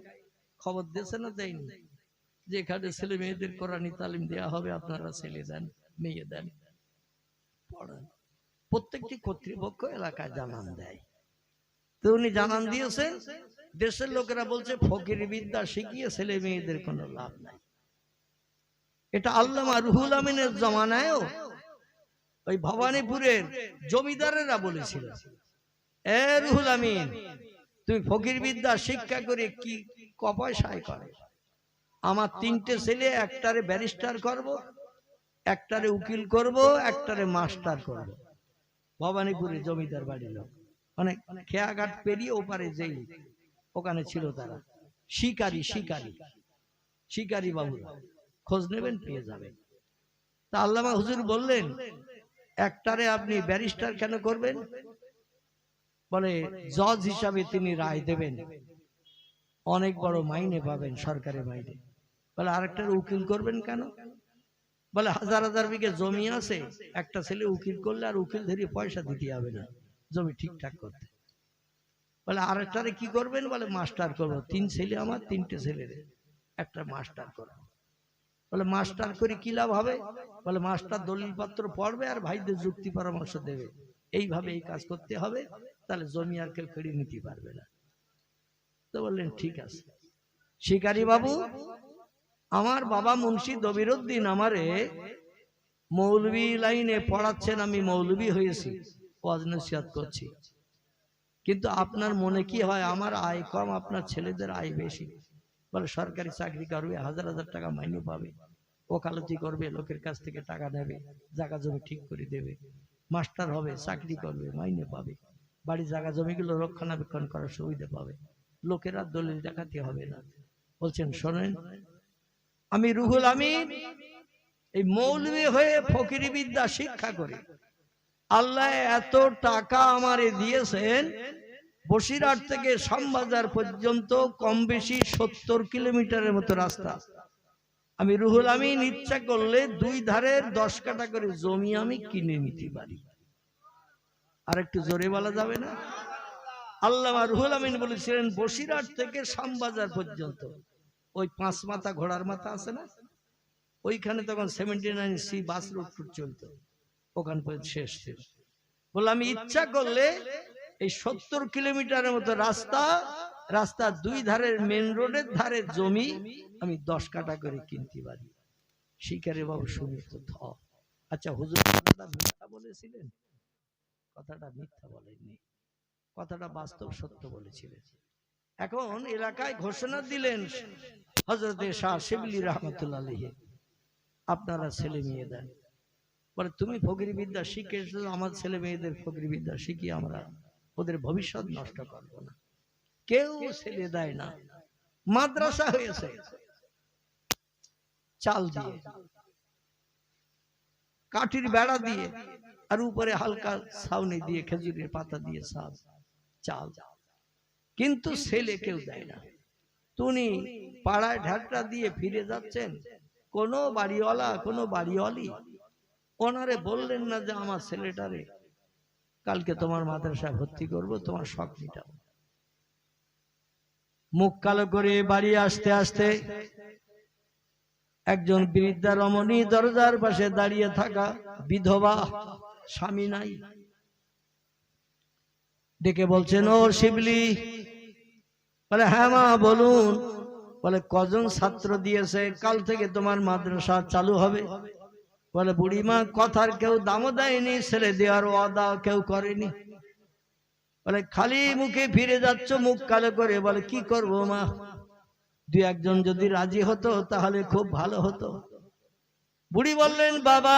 খবর দিয়েছে না, দেয়নি? যেখানে ছেলে মেয়েদের কোরআনী তালিম দেওয়া হবে, আপনারা ছেলে দেন, মেয়ে দেন, পড়ান। প্রত্যেকটি কর্তৃপক্ষ এলাকায় জানান দেয়। তো উনি জানান দিয়েছেন, দেশের লোকেরা বলছে ফকির বিদ্যা শিখিয়ে ছেলে মেয়েদের কোনো লাভ নাই। এটা আল্লামা রুহুল আমিনের জমানায়ও ওই ভবানীপুরের জমিদারেরা বলেছিল, এ রুহুল আমিন, তুমি ফকির বিদ্যা শিক্ষা করে কি পয়সায় করে? আমার 3টে ছেলে, একটারে ব্যারিস্টার করব, একটারে উকিল করব, একটারে মাস্টার করব। ভবানীপুরে জমিদার বাড়ির লোক, অনেক খেয়াঘাট পেরিয়ে ওপারে যেই ওখানে ছিল তারা, শিকারী শিকারী শিকারী বাবু, খোঁজ নেবেন পেয়ে যাবেন। তা আল্লামা হুজুর বললেন, একটারে আপনি ব্যারিস্টার কেন করবেন? বলে জজ হিসাবে তিনি রায় দেবেন, অনেক বড় মাইনে পাবেন, সরকারি মাইনে। বলে আরেকটার উকিল করবেন কেন? বলে 1000 বিঘে জমি আছে, একটা ছেলে উকিল করলে আর উকিল ধরে পয়সা দিতে হবে না জমি ঠিকঠাক করতে। বলে আরেকটারে কি করবেন? বলে মাস্টার করবো, 3 ছেলে আমার, 3টে ছেলের একটা মাস্টার করবো। বলে মাস্টার করে কি লাভ হবে? বলে মাস্টার দলিল পত্র পড়বে আর ভাইদের যুক্তি পরামর্শ দেবে, এইভাবে এই কাজ করতে হবে, তাহলে জমি আর কেউ কেড়ে নিতে পারবে না। তো বললেন ঠিক আছে। শিকারী বাবু, আমার বাবা মুন্সি দবিরউদ্দিন আমারে মৌলভী লাইনে পড়াচ্ছেন, আমি মৌলভী হয়েছি, ওয়াজ নসিহত করছি, কিন্তু আপনার মনে কি হয় আমার আয় কম, আপনার ছেলেদের আয় বেশি? বলে সরকারি চাকরি করবে, 1000 টাকা মাইনে পাবে, ওকালতি করবে, লোকের কাছ থেকে টাকা নেবে, জায়গা জমি ঠিক করে দেবে, মাস্টার হবে, চাকরি করবে, মাইনে পাবে, বাড়ি জায়গা জমিগুলো রক্ষণাবেক্ষণ করার সুবিধা পাবে, লোকেরা দলিল দেখাতে হবে না। বলছেন শোনেন, আমি রুহুল আমিন এই মৌলভী হয়ে ফকিরি বিদ্যা শিক্ষা করি, আল্লাহ এত টাকা আমারে দিয়েছেন, বসিরহাট থেকে শ্যামবাজার পর্যন্ত কম বেশি 70 কিলোমিটারের মতো রাস্তা। আমি রুহুল আমিন ইচ্ছা করলে 2 ধারের 10 কাঠা করে জমি আমি কিনে নিতে পারি। আর একটু জোরে বলা যাবে না? আল্লামা রুহুল আমিন বলেছিলেন বসিরহাট থেকে শ্যামবাজার পর্যন্ত, ওই 5 মাথা ঘোড়ার মাথা আছে না, ওইখানে তখন 79C বাস রুট চলতো, ওখানে পর্যন্ত শেষ ছিল। বলে আমি ইচ্ছা করলে এই 70 কিলোমিটারের মতো রাস্তা 2 ধারের মেন রোডের ধারে জমি আমি 10 কাঠা করে কিনতে পারি। শিকারী বাবু শুনে তো থ। আচ্ছা হুজুর কথাটা মিথ্যা বলেছিলেন? কথাটা মিথ্যা বলেননি, কথাটা বাস্তব সত্য বলেছিলেন। এখন এলাকায় ঘোষণা দিলেন হযরতে শাহ শিবলি রাহমাতুল্লাহ আলাইহি, আপনারা ছেলে মেয়ে দেন। বলে তুমি ফকির বিদ্যা শিখে এসেছো, আমার ছেলে মেয়েদের ফকির বিদ্যা শিখিয়ে আমরা ওদের ভবিষ্যৎ নষ্ট করবো না। কেউ ছেলে দেয় না, মাদ্রাসা হয়েছে চাল দিয়ে। কাঠির বেড়া দিয়ে, আর উপরে হালকা ছাউনি দিয়ে খেজুরের পাতা দিয়ে সাজ চাল, কিন্তু ছেলে কেউ দেয় না। তুমি পাড়ায় ঢাকটা দিয়ে ফিরে যাচ্ছেন, কোনো বাড়িওয়ালা কোনো বাড়িওয়ালি ওনারে বললেন না যে আমার ছেলেটারে কালকে তোমার মাদ্রাসায় ভর্তি করব, তোমার শখ মিটাবো। মুখ কালো করে বাড়ি আসতে আসতে একজন বৃদ্ধা রমণী দরজার পাশে দাঁড়িয়ে থাকা, বিধবা, স্বামী নাই, ডেকে বলছেন, ও শিবলি। বলে, হ্যাঁ মা বলুন। বলে, কজন ছাত্র দিয়েছে, কাল থেকে তোমার মাদ্রাসা চালু হবে? বলে, বুড়িমা কথার কেউ দামও দেয়নি, ছেলে দেওয়ার ওয়াদা কেউ করেনি। বলে, খালি মুখে ফিরে যাচ্ছ মুখ কালো করে। বলে, কি করব মা, দুই একজন যদি রাজি হতো তাহলে খুব ভালো হতো। বুড়ি বললেন, বাবা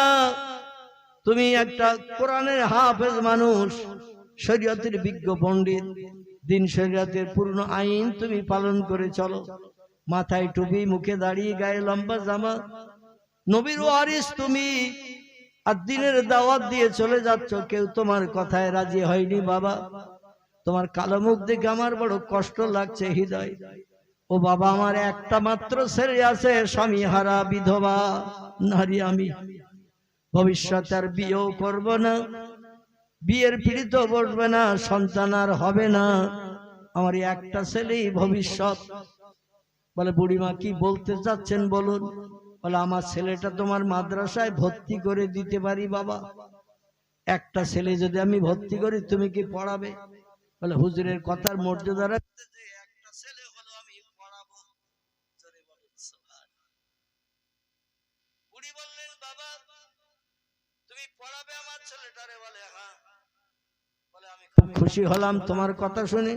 তুমি একটা কোরআনের হাফেজ মানুষ, শরীয়তের বিজ্ঞ পণ্ডিত, দিন শরীয়তের পূর্ণ আইন তুমি পালন করে চলো, মাথায় টুপি, মুখে দাড়ি, গায়ে লম্বা জামা, নবীর ওয়ারিস তুমি, আর দিনের দাওয়াত দিয়ে চলে যাচ্ছ, কেউ তোমার কথায় রাজি হয়নি। বাবা তোমার কালো মুখ দেখে আমার বড় কষ্ট লাগছে হৃদয়। ও বাবা, আমার একটা মাত্র ছেলে আছে, স্বামী হারা বিধবা নারী আমি, ভবিষ্যতে আর বিয়েও করব না, বিয়ের পিড়িতে বসবে না, সন্তান আর হবে না, আমার একটা ছেলেই ভবিষ্যৎ। বলে, বুড়িমা কি বলতে চাচ্ছেন বলুন। বলে, আমার ছেলেটা তোমার মাদ্রাসায় ভর্তি করে দিতে পারি বাবা, একটা ছেলে যদি আমি ভর্তি করি তুমি কি পড়াবে? বলে, হুজুরের কথার মর্যাদা রাখতে যে একটা ছেলে হলো আমি পড়াবো। বুড়ি বললেন, বাবা তুমি পড়াবে আমার ছেলেটারে? বলে, হ্যাঁ। বলে, আমি খুব খুশি হলাম তোমার কথা শুনে,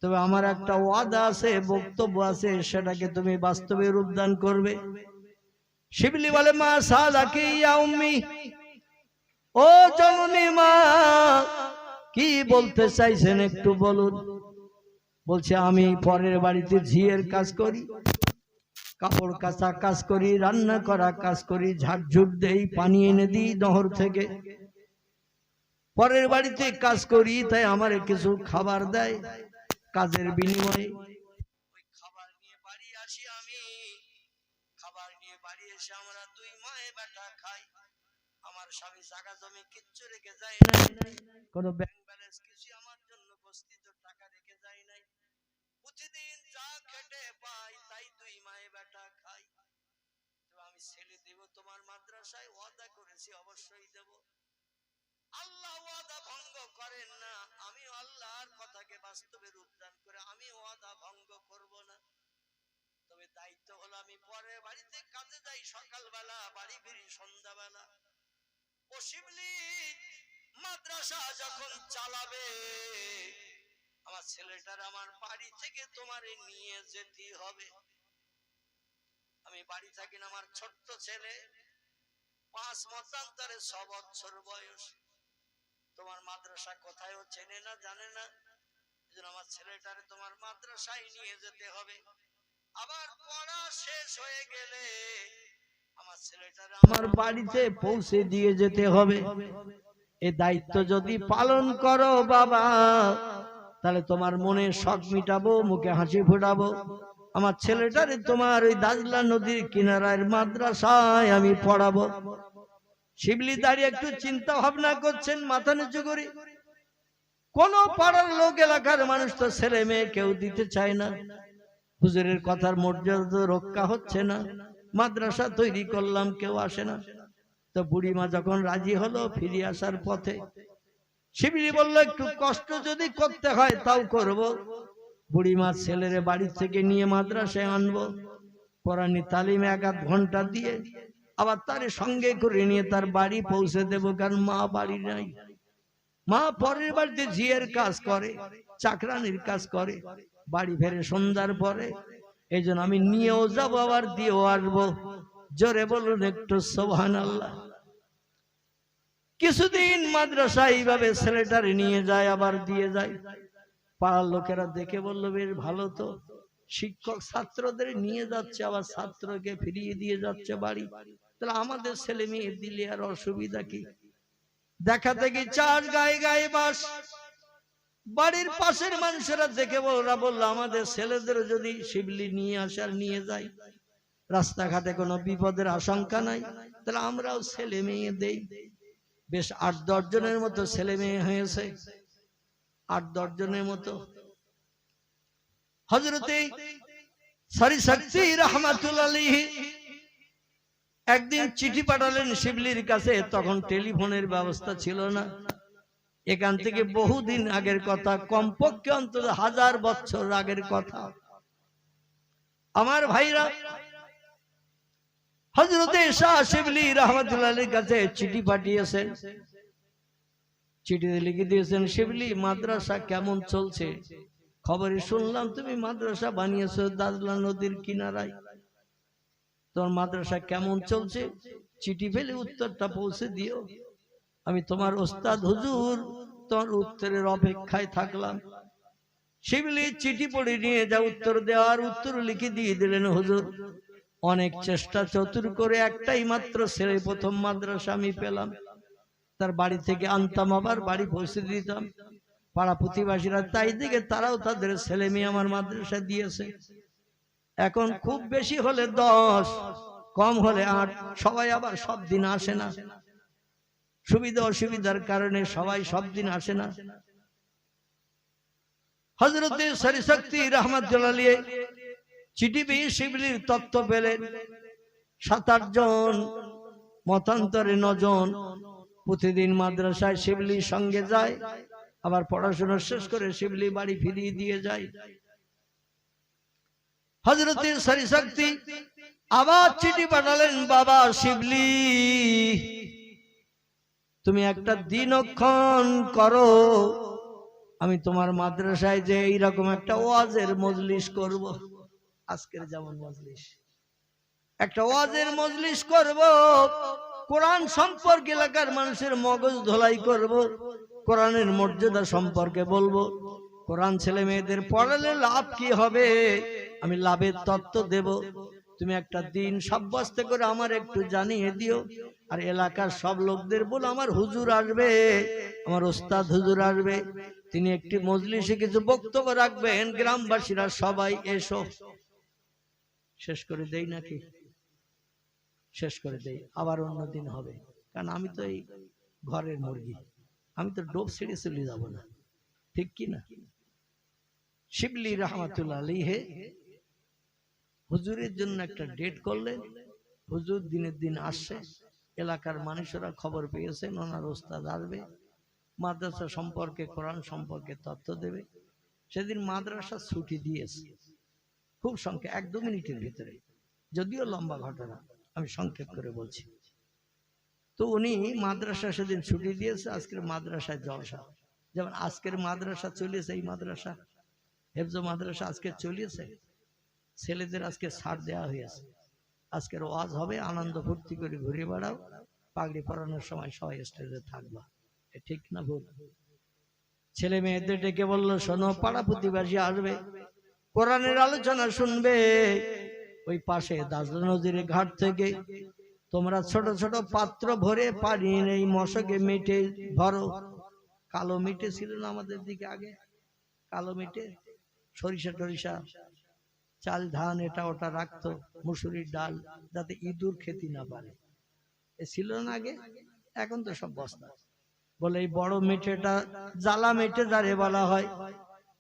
তবে আমার একটা ওয়াদা আছে, বক্তব্য আছে, সেটাকে তুমি বাস্তবে রূপদান করবে। শিবলি বলে, মা সালাকি ইয়া উম্মি, ও জননী মা কি বলতে চাইছেন একটু বলুন। বলছে, আমি পরের বাড়িতে ঝিয়ের কাজ করি, কাপড় কাচা কাজ করি, রান্না করা কাজ করি, ঝাড়ঝুট দেই, পানি এনে দিই নহর থেকে, পরের বাড়িতে কাজ করি, তাই আমার কিছু খাবার দেয়, কাজের বিনিময়ে ওই খাবার নিয়ে বাড়ি আসি আমি, খাবার নিয়ে বাড়ি এসে আমরা দুই মায়ে বেটা খাই। আমার স্বামী জায়গা জমি কিচ্ছু রেখে যায় না, কোনো ব্যাংক ব্যালেন্স কিছু আমার জন্য বস্তিত টাকা রেখে যায় নাই, প্রতিদিন যা খেটে পাই তাই দুই মায়ে বেটা খাই। তো আমি ছেলে দেব তোমার মাদ্রাসায়, ওয়াদা করেছি অবশ্যই দেব। আল্লাহ ওয়াদা ভঙ্গ করেন না, আমি আল্লাহর কথাকে বাস্তবে রূপদান করে আমি ওয়াদা ভঙ্গ করব না। তবে দায়িত্ব হলো আমি পরের বাড়িতে কাজে যাই সকালবেলা, বাড়ি ফিরি সন্ধ্যাবেলা। ও শিবলি, মাদ্রাসা যখন চালাবে আমার ছেলেটার আমার বাড়ি থেকে তোমারে নিয়ে যেতে হবে। আমি বাড়ি থাকি না, আমার ছোট্ট ছেলে 5 মতান্তরে 6 বছর বয়স, তোমার মাদ্রাসা কোথায়ও চেনে না জানে না, এজন্য আমার ছেলেটারে তোমার মাদ্রাসায় নিয়ে যেতে হবে। আবার পড়া শেষ হয়ে গেলে আমার ছেলেটারে আমার বাড়িতে পৌঁছে দিয়ে যেতে হবে। এই দায়িত্ব যদি পালন করো বাবা, তাহলে তোমার মনে শখ মিটাবো, মুখে হাসি ফোটাবো, আমার ছেলেটারে তোমার ওই দাজলা নদীর কিনারায় মাদ্রাসায় আমি পড়াবো। শিবলি দাঁড়িয়ে একটু চিন্তা ভাবনা করছেন, মাথা নিচু করে। কোন পাড়ার লোক, এলাকার মানুষ তো ছেলে মেয়ে কেউ দিতে চায় না, হুজুরের কথার মর্যাদা রক্ষা হচ্ছে না, মাদ্রাসা তৈরি করলাম কেউ আসে না। তো বুড়িমা যখন রাজি হলো, ফিরে আসার পথে শিবলি বলল, একটু কষ্ট যদি করতে হয় তাও করব। বুড়িমা ছেলেরে বাড়ি থেকে নিয়ে মাদ্রাসায় আনবো, কোরআনি তালিম 1-8 ঘন্টা দিয়ে আবার তার সঙ্গে করে নিয়ে তার বাড়ি পৌঁছে দেব, কারণ মা বাড়ি নাই। মা পরের বাড়িতে ঝিয়ের কাজ করে, চাকরানির কাজ করে, বাড়ি ফেরে সন্ধ্যার পরে। এই জন্য আমি নিয়েও যাবো, আবার দিয়েও আসবো। জোরে বলুন একটু সুবহানাল্লাহ। কিছুদিন মাদ্রাসা এইভাবে ছেলেটারে নিয়ে যায়, আবার দিয়ে যায়। পাড়ার লোকেরা দেখে বলল, বেশ ভালো তো, শিক্ষক ছাত্রদের নিয়ে যাচ্ছে, আবার ছাত্রকে ফিরিয়ে দিয়ে যাচ্ছে বাড়ি। তাহলে আমাদের ছেলে মেয়ে দিলে আর অসুবিধা কি? দেখা দেখি চার গায়ে গায়ে বাস, বাড়ির পাশের মানুষেরা দেখে ওরা বললো আমাদের ছেলেদের যদি শিবলি নিয়ে আসে আর নিয়ে যায়, রাস্তাঘাটে কোনো বিপদের আশঙ্কা নাই, তাহলে আমরাও ছেলে মেয়ে দেই। বেশ 8-10 জনের মতো ছেলে মেয়ে হয়েছে, 8-10 জনের মতো। হযরতে সরিশক্তি রাহমাতুল্লাহ আলাইহি একদিন চিঠি পাঠালেন শিবলির কাছে। তখন টেলিফোনের ব্যবস্থা ছিল না। এখান থেকে বহুদিন আগের কথা, কমপক্ষে অন্তত 1000 বছর আগের কথা। আমার ভাইরা, হযরতে শাহ শিবলি রাহমাতুল্লাহ আলাইহির কাছে চিঠি পাঠিয়েছেন। চিঠিতে লিখে দিয়েছেন, শিবলি মাদ্রাসা কেমন চলছে? খবরে শুনলাম তুমি মাদ্রাসা বানিয়েছো দাজলা নদীর কিনারায়। তোমার মাদ্রাসা কেমন চলছে? চিঠি ফেলে উত্তরটা পৌঁছে দিও। আমি তোমার ওস্তাদ হুজুর তোমার উত্তরের অপেক্ষায় থাকলাম। শিবলি চিঠি পড়ে নিয়ে যা উত্তর দেওয়ার উত্তর লিখে দিয়ে দিলেন, হুজুর অনেক চেষ্টা চতুর করে একটাই মাত্র ছেলে প্রথম মাদ্রাসা আমি পেলাম। তার বাড়ি থেকে আনতাম, আবার বাড়ি পৌঁছে দিতাম। পাড়া প্রতিবাসীরা তাই দিকে তারাও তাদের ছেলে মেয়ে আমার মাদ্রাসা দিয়েছে। এখন খুব বেশি হলে 10, কম হলে 8। সবাই আবার সব দিন আসে না, সুবিধা অসুবিধার কারণে সবাই সব দিন আসে না। হযরতে সরিশক্তি রাহমাতুল্লাহ আলাইহি চিঠি পেয়ে শিবলির তত্ত্ব পেলেন। 7-8 জন, মতান্তরে 9 জন প্রতিদিন মাদ্রাসায় শিবলির সঙ্গে যায়, আবার পড়াশোনা শেষ করে শিবলি বাড়ি ফিরিয়ে দিয়ে যায়। হযরতে সরিশক্তি আবার চিঠি পাঠালেন, বাবা শিবলি তুমি একটা দিনক্ষণ করো, আমি তোমার মাদ্রাসায় যে এইরকম একটা ওয়াজের মজলিস করব। আজকের যেমন মজলিস, একটা ওয়াজের মজলিস করব। কোরআন সম্পর্কে এলাকার মানুষের মগজ ধোলাই করব, কোরআনের মর্যাদা সম্পর্কে বলবো, কোরআন ছেলে মেয়েদের পড়ালে লাভ কি হবে আমি লাভের তত্ত্ব দেব। তুমি একটা দিন সাব্যস্ত করে আমার একটু জানিয়ে দিও। আর এলাকার সব লোকদের বল আমার হুজুর আসবে, আমার ওস্তাদ হুজুর আসবে, তিনি একটি মজলিসে কিছু বক্তব্য রাখবেন, গ্রামবাসীরা সবাই এসো। শেষ করে দেই নাকি? শেষ করে দেই, আবার অন্যদিন হবে। কারণ আমি তো এই ঘরের মুরগি, আমি তো ডোব ছেড়ে চলে যাব না, ঠিক কি না? শিবলি রাহমাতুল্লাহ আলাইহি হুজুরের জন্য একটা ডেট করলেন। হুজুর দিনের দিন আসছে, এলাকার মানুষেরা খবর পেয়েছেন ওনার ওস্তাদ আসবে, মাদ্রাসা সম্পর্কে কোরআন সম্পর্কে তথ্য দেবে। সেদিন মাদ্রাসা ছুটি দিয়েছে, খুব সংক্ষেপ 1-2 মিনিটের ভিতরে, যদিও লম্বা ঘটনা, আমি সংক্ষেপ করে বলছি। তো উনি মাদ্রাসা সেদিন ছুটি দিয়েছে, আজকের মাদ্রাসায় জলসা। যেমন আজকের মাদ্রাসা চলিয়েছে, এই মাদ্রাসা হেফজ মাদ্রাসা আজকে চলিয়েছে, ছেলেদের আজকে ছাড় দেওয়া হয়েছে। আজকের ওয়াজ হবে, আনন্দ ফুর্তি করে ঘুরে বেড়াও, পাগড়ি পরানোর সময় সবাই স্টেজে থাকবা। ঠিক না ভুল? ছেলে মেয়েদের ডেকে বললো, শোনো পাড়া প্রতিবাসী আসবে, কোরআনের আলোচনা শুনবে। ওই পাশে দাজলা নদীর ঘাট থেকে তোমরা ছোট ছোট পাত্র ভরে পানি এই মশকে মেটে ভরো। কালো মেটে ছিল না আমাদের দিকে আগে, কালো মেটে সরিষা টরিষা চাল ধান এটা ওটা রাখতো, মুসুরির ডাল, যাতে ইঁদুর খেতে না পারে, এ ছিল না আগে। এখন তো সব বস্তা। বলে এই বড় মেটেটা জ্বালা মেটে যারে বলা হয়,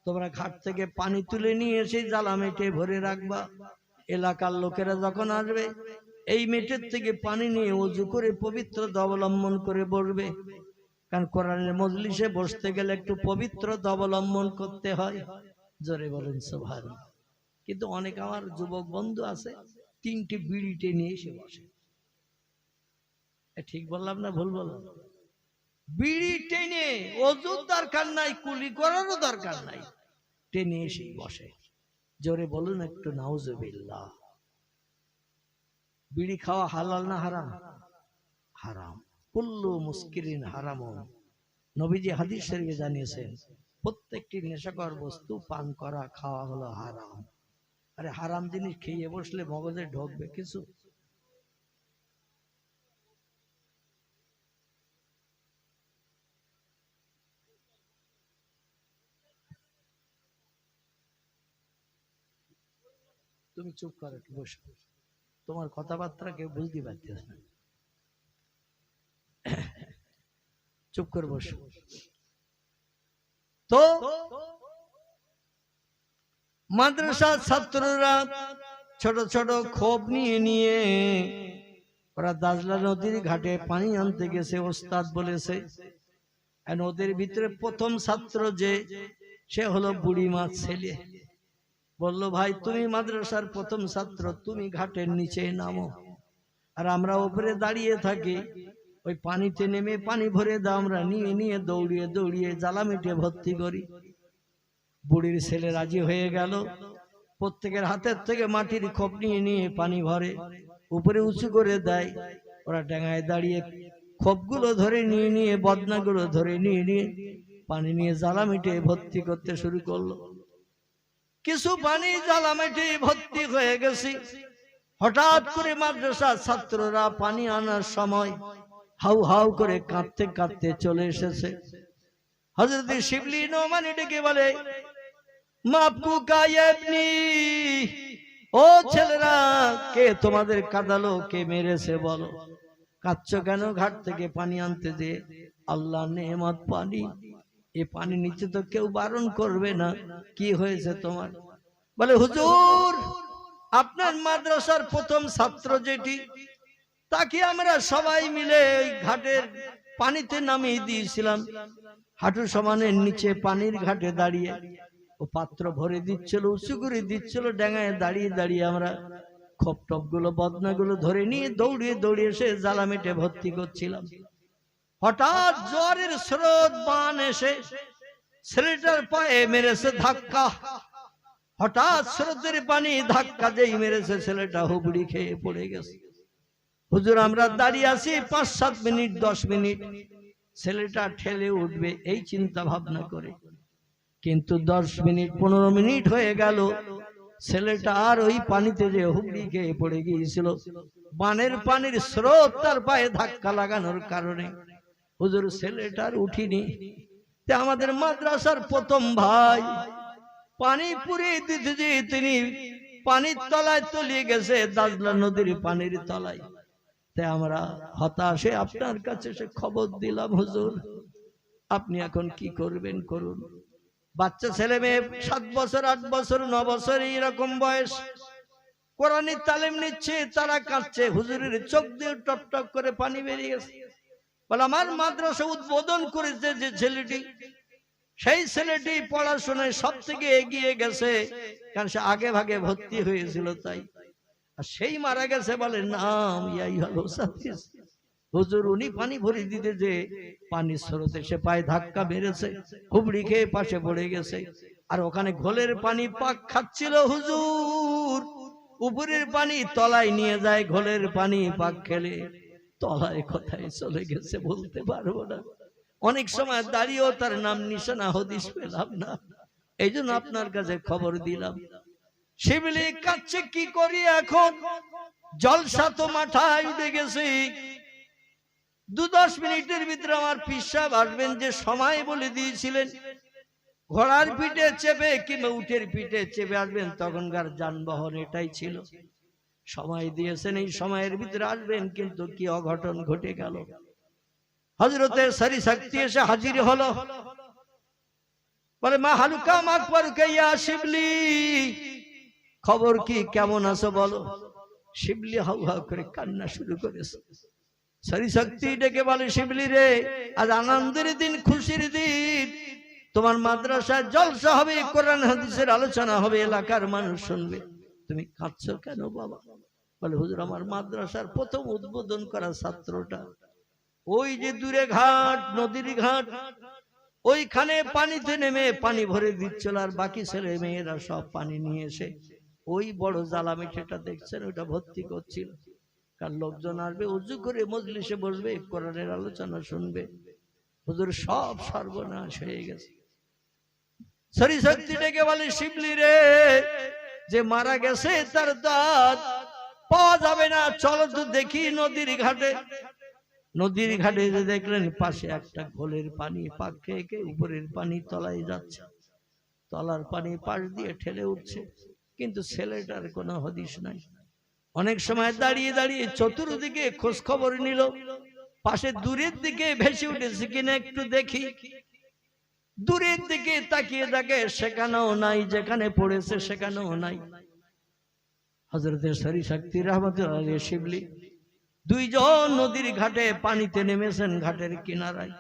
তোমরা ঘাট থেকে পানি তুলে নিয়ে এসে জ্বালা মেটে ভরে রাখবা। এলাকার লোকেরা যখন আসবে এই মেটের থেকে পানি নিয়ে ওযু করে পবিত্রতা অবলম্বন করে বসবে। কারণ কোরআনের মজলিসে বসতে গেলে একটু পবিত্রতা অবলম্বন করতে হয়। জোরে বলেন সুবহানাল্লাহ। কিন্তু অনেক আমার যুবক বন্ধু আছে 3টে বিড়ি টেনে এসে বসে। ঠিক বললাম না ভুল বললাম? বিড়ি টেনে, ওযুর দরকার নাই, কুলি করারও দরকার নাই, টেনে এসে বসে। জোরে বলুন একটু নাউজুবিল্লাহ। বিড়ি খাওয়া হালাল না হারাম? হারাম। কুল্লু মুস্কিরিন হারামুন। নবীজি হাদিস শরীফে জানিয়েছেন প্রত্যেকটি নেশাকর বস্তু পান করা খাওয়া হলো হারাম। আরে হারাম জিনিস খেয়ে বসলে মগজে ঢোকবে কিছু? তুমি চুপ করো, একটু বসো, তোমার কথাবার্তা কেউ বুঝতে পারতেছ না, চুপ করে বসো। তো মাদ্রাসার ছাত্ররা ছোট ছোট খোপ নিয়ে নিয়ে ওরা দাজলা নদীর ঘাটে পানি আনতে গেছে। ওস্তাদ বলেছে নদীর ভিতরে প্রথম ছাত্র যে সে হলো বুড়িমার ছেলে। বলল, ভাই তুমি মাদ্রাসার প্রথম ছাত্র, তুমি ঘাটের নিচে নামো, আর আমরা উপরে দাঁড়িয়ে থাকি, ওই পানিতে নেমে পানি ভরে দাও, আমরা নিয়ে নিয়ে দৌড়িয়ে দৌড়িয়ে জ্বালামিটে ভর্তি করি। বুড়ির ছেলে রাজি হয়ে গেল। প্রত্যেকের হাতের থেকে মাটির খোপ নিয়ে নিয়ে পানি ভরে, উপরে উঁচু করে দেয়। ওরা ডাঙায় দাঁড়িয়ে খোপগুলো ধরে নিয়ে নিয়ে, বদনাগুলো ধরে নিয়ে নিয়ে পানি নিয়ে জ্বালামিটে ভর্তি করতে শুরু করলো। কিছু পানি জ্বালামিটে ভর্তি হয়ে গেছে। হঠাৎ করে মাদ্রাসার ছাত্ররা পানি আনার সময় হাউ হাউ করে কাঁদতে কাঁদতে চলে এসেছে। হযরত শিবলি নোমানি ডেকে বলে, মাপকু কায়েবনি, ও ছেলেরা, কে তোমাদের কাঁদালো, কে মেরেছে বলো, কাঁদছো কেন? ঘাট থেকে পানি আনতে যে আল্লাহ নেয়ামত পানি, এই পানি নিচে তো কেউ বারণ করবে না, কি হয়েছে তোমার? বলে, হুজুর, আপনার মাদ্রাসার প্রথম ছাত্র যেটি, তাকে আমরা সবাই মিলে ওই ঘাটের পানিতে নামিয়ে দিয়েছিলাম। হাঁটু সমানের নিচে পানির ঘাটে দাঁড়িয়ে ও পাত্র ভরে দিচ্ছিল, উঁচু করে দিচ্ছিল, ডাঙায় দাঁড়িয়ে দাঁড়িয়ে আমরা খোপ টপ গুলো বদনাগুলো ধরে নিয়ে দৌড়িয়ে দৌড়িয়ে এসে জ্বালামিটে ভর্তি করছিলাম। হঠাৎ জোয়ারের স্রোত বান এসে ছেলেটার পায়ে মেরেছে ধাক্কা। হঠাৎ স্রোতের পানি ধাক্কা যেই মেরেছে, ছেলেটা হুবড়ি খেয়ে পড়ে গেছে। হুজুর, আমরা দাঁড়িয়ে আছি 5-7 মিনিট 10 মিনিট, ছেলেটা ঠেলে উঠবে এই চিন্তা ভাবনা করে, কিন্তু 10 মিনিট 15 মিনিট হয়ে গেল, ছেলেটা আর ওই পানিতে যে হুবড়ি খেয়ে পড়ে গিয়েছিল, বানের পানির স্রোত তার পায়ে ধাক্কা লাগানোর কারণে হুজুর ছেলেটার উঠিনি। আমাদের মাদ্রাসার প্রথম ভাই পানি পুরিয়ে দিতে যে তিনি পানির তলায় তলিয়ে গেছে, দাজলা নদীর পানির তলায়। তাই আমরা হতাশে আপনার কাছে সে খবর দিলাম, হুজুর আপনি এখন কি করবেন করুন। বাচ্চা ছেলে মেয়ে 7 বছর 8 বছর 9 বছর এরকম বয়স, কোরআনের তালিম নিচ্ছে, তারা কাঁদছে। হুজুরের চোখ দিয়ে টপ টপ করে পানি বেরিয়ে গেছে। বলে, আমার মাদ্রাসা উদ্বোধন করেছে যে ছেলেটি, সেই ছেলেটি পড়াশোনায় সব থেকে এগিয়ে গেছে, কারণ সে আগে ভাগে ভর্তি হয়েছিল, তাই। আর সেই মারা গেছে। বলে, নাম ইয়াই হলো সাফিস। হুজুর, উনি পানি ভরে দিতে যে পানির স্রোতে সে পায়ে ধাক্কা মেরেছে, হুবড়ি খেয়ে পাশে পড়ে গেছে। আর ওখানে ঘোলের পানি পাক খাচ্ছিল। হুজুর, উপরের পানি তলায় নিয়ে যায়, ঘোলের পানি পাক খেলে তলায় কোথায় চলে গেছে বলতে পারবো না। অনেক সময় দাঁড়িয়েও তার নাম নিশানা হদিস পেলাম না, এই জন্য আপনার কাছে খবর দিলাম। শিবলি কাচ্ছে, কি করি এখন? জলসা তো মাথায় উঠে গেছে। 2-10 মিনিটের ভিতরে আমার পীর সাহেব আসবেন, যে সময় বলে দিয়েছিলেন ঘোড়ার পিঠে চেপে কিংবা উটের পিঠে চেপে আসবেন, তখনকার যানবাহন এটাই ছিল। সময় দিয়েছেন, এই সময়ের ভিতরে আসবেন, কিন্তু কি অঘটন ঘটে গেল। হযরতে সারি শক্তি এসে হাজির হলো। বলে, মা হালুকা মাকবরকে ইয়া শিবলি, খবর কি, কেমন আছো বলো। শিবলি হাউ হাউ করে কান্না শুরু করেছে। সারি শক্তি ডেকে বলে, শিবলি রে, আজ আনন্দের দিন, খুশির দিন, তোমার মাদ্রাসায় জলসা হবে, কোরআন হাদিসের আলোচনা হবে, এলাকার মানুষ শুনবে, তুমি কাঁদছো কেন বাবা? বলে, হুজুর, আমার মাদ্রাসার প্রথম উদ্বোধন করা ছাত্রটা ওই যে দূরে ঘাট, নদীর ঘাট, ওইখানে পানিতে নেমে পানি ভরে দিচ্ছিল, আর বাকি ছেলে মেয়েরা সব পানি নিয়ে এসে ওই বড় জ্বালামিটা দেখছেন, ওইটা ভর্তি করছিল। কার লোকজন আসবে, উজু করে মজলিসে বসবে, কোরআনের আলোচনা শুনবে। হুজুর, সব সর্বনাশ হয়ে গেছে। সারি শক্তি ডেকে বলে, শিবলি রে, যে মারা গেছে তার দাঁত পাওয়া যাবে না, চলো তো দেখি নদীর ঘাটে। নদীর ঘাটে যে দেখলেন পাশে একটা ঘোলের পানি পাক খেয়ে উপরের পানি তলায় যাচ্ছে, তলার পানি পাশ দিয়ে ঠেলে উঠছে। কিন্তু ছেলেটার কোনো হদিশ নাই। অনেক সময় দাঁড়িয়ে দাঁড়িয়ে চতুর্দিকে খোঁজ খবর নিল, পাশে দূরের দিকে ভেসে উঠেছে কিনা একটু দেখি। দূরের দিকে তাকিয়ে দেখে সেখানেও নাই, যেখানে পড়েছে সেখানেও নাই। হযরত শরী শক্তি রাহমাতুল্লাহ আলাইহি শিবলি দুইজন নদীর ঘাটে পানিতে নেমেছেন, ঘাটের কিনারায়।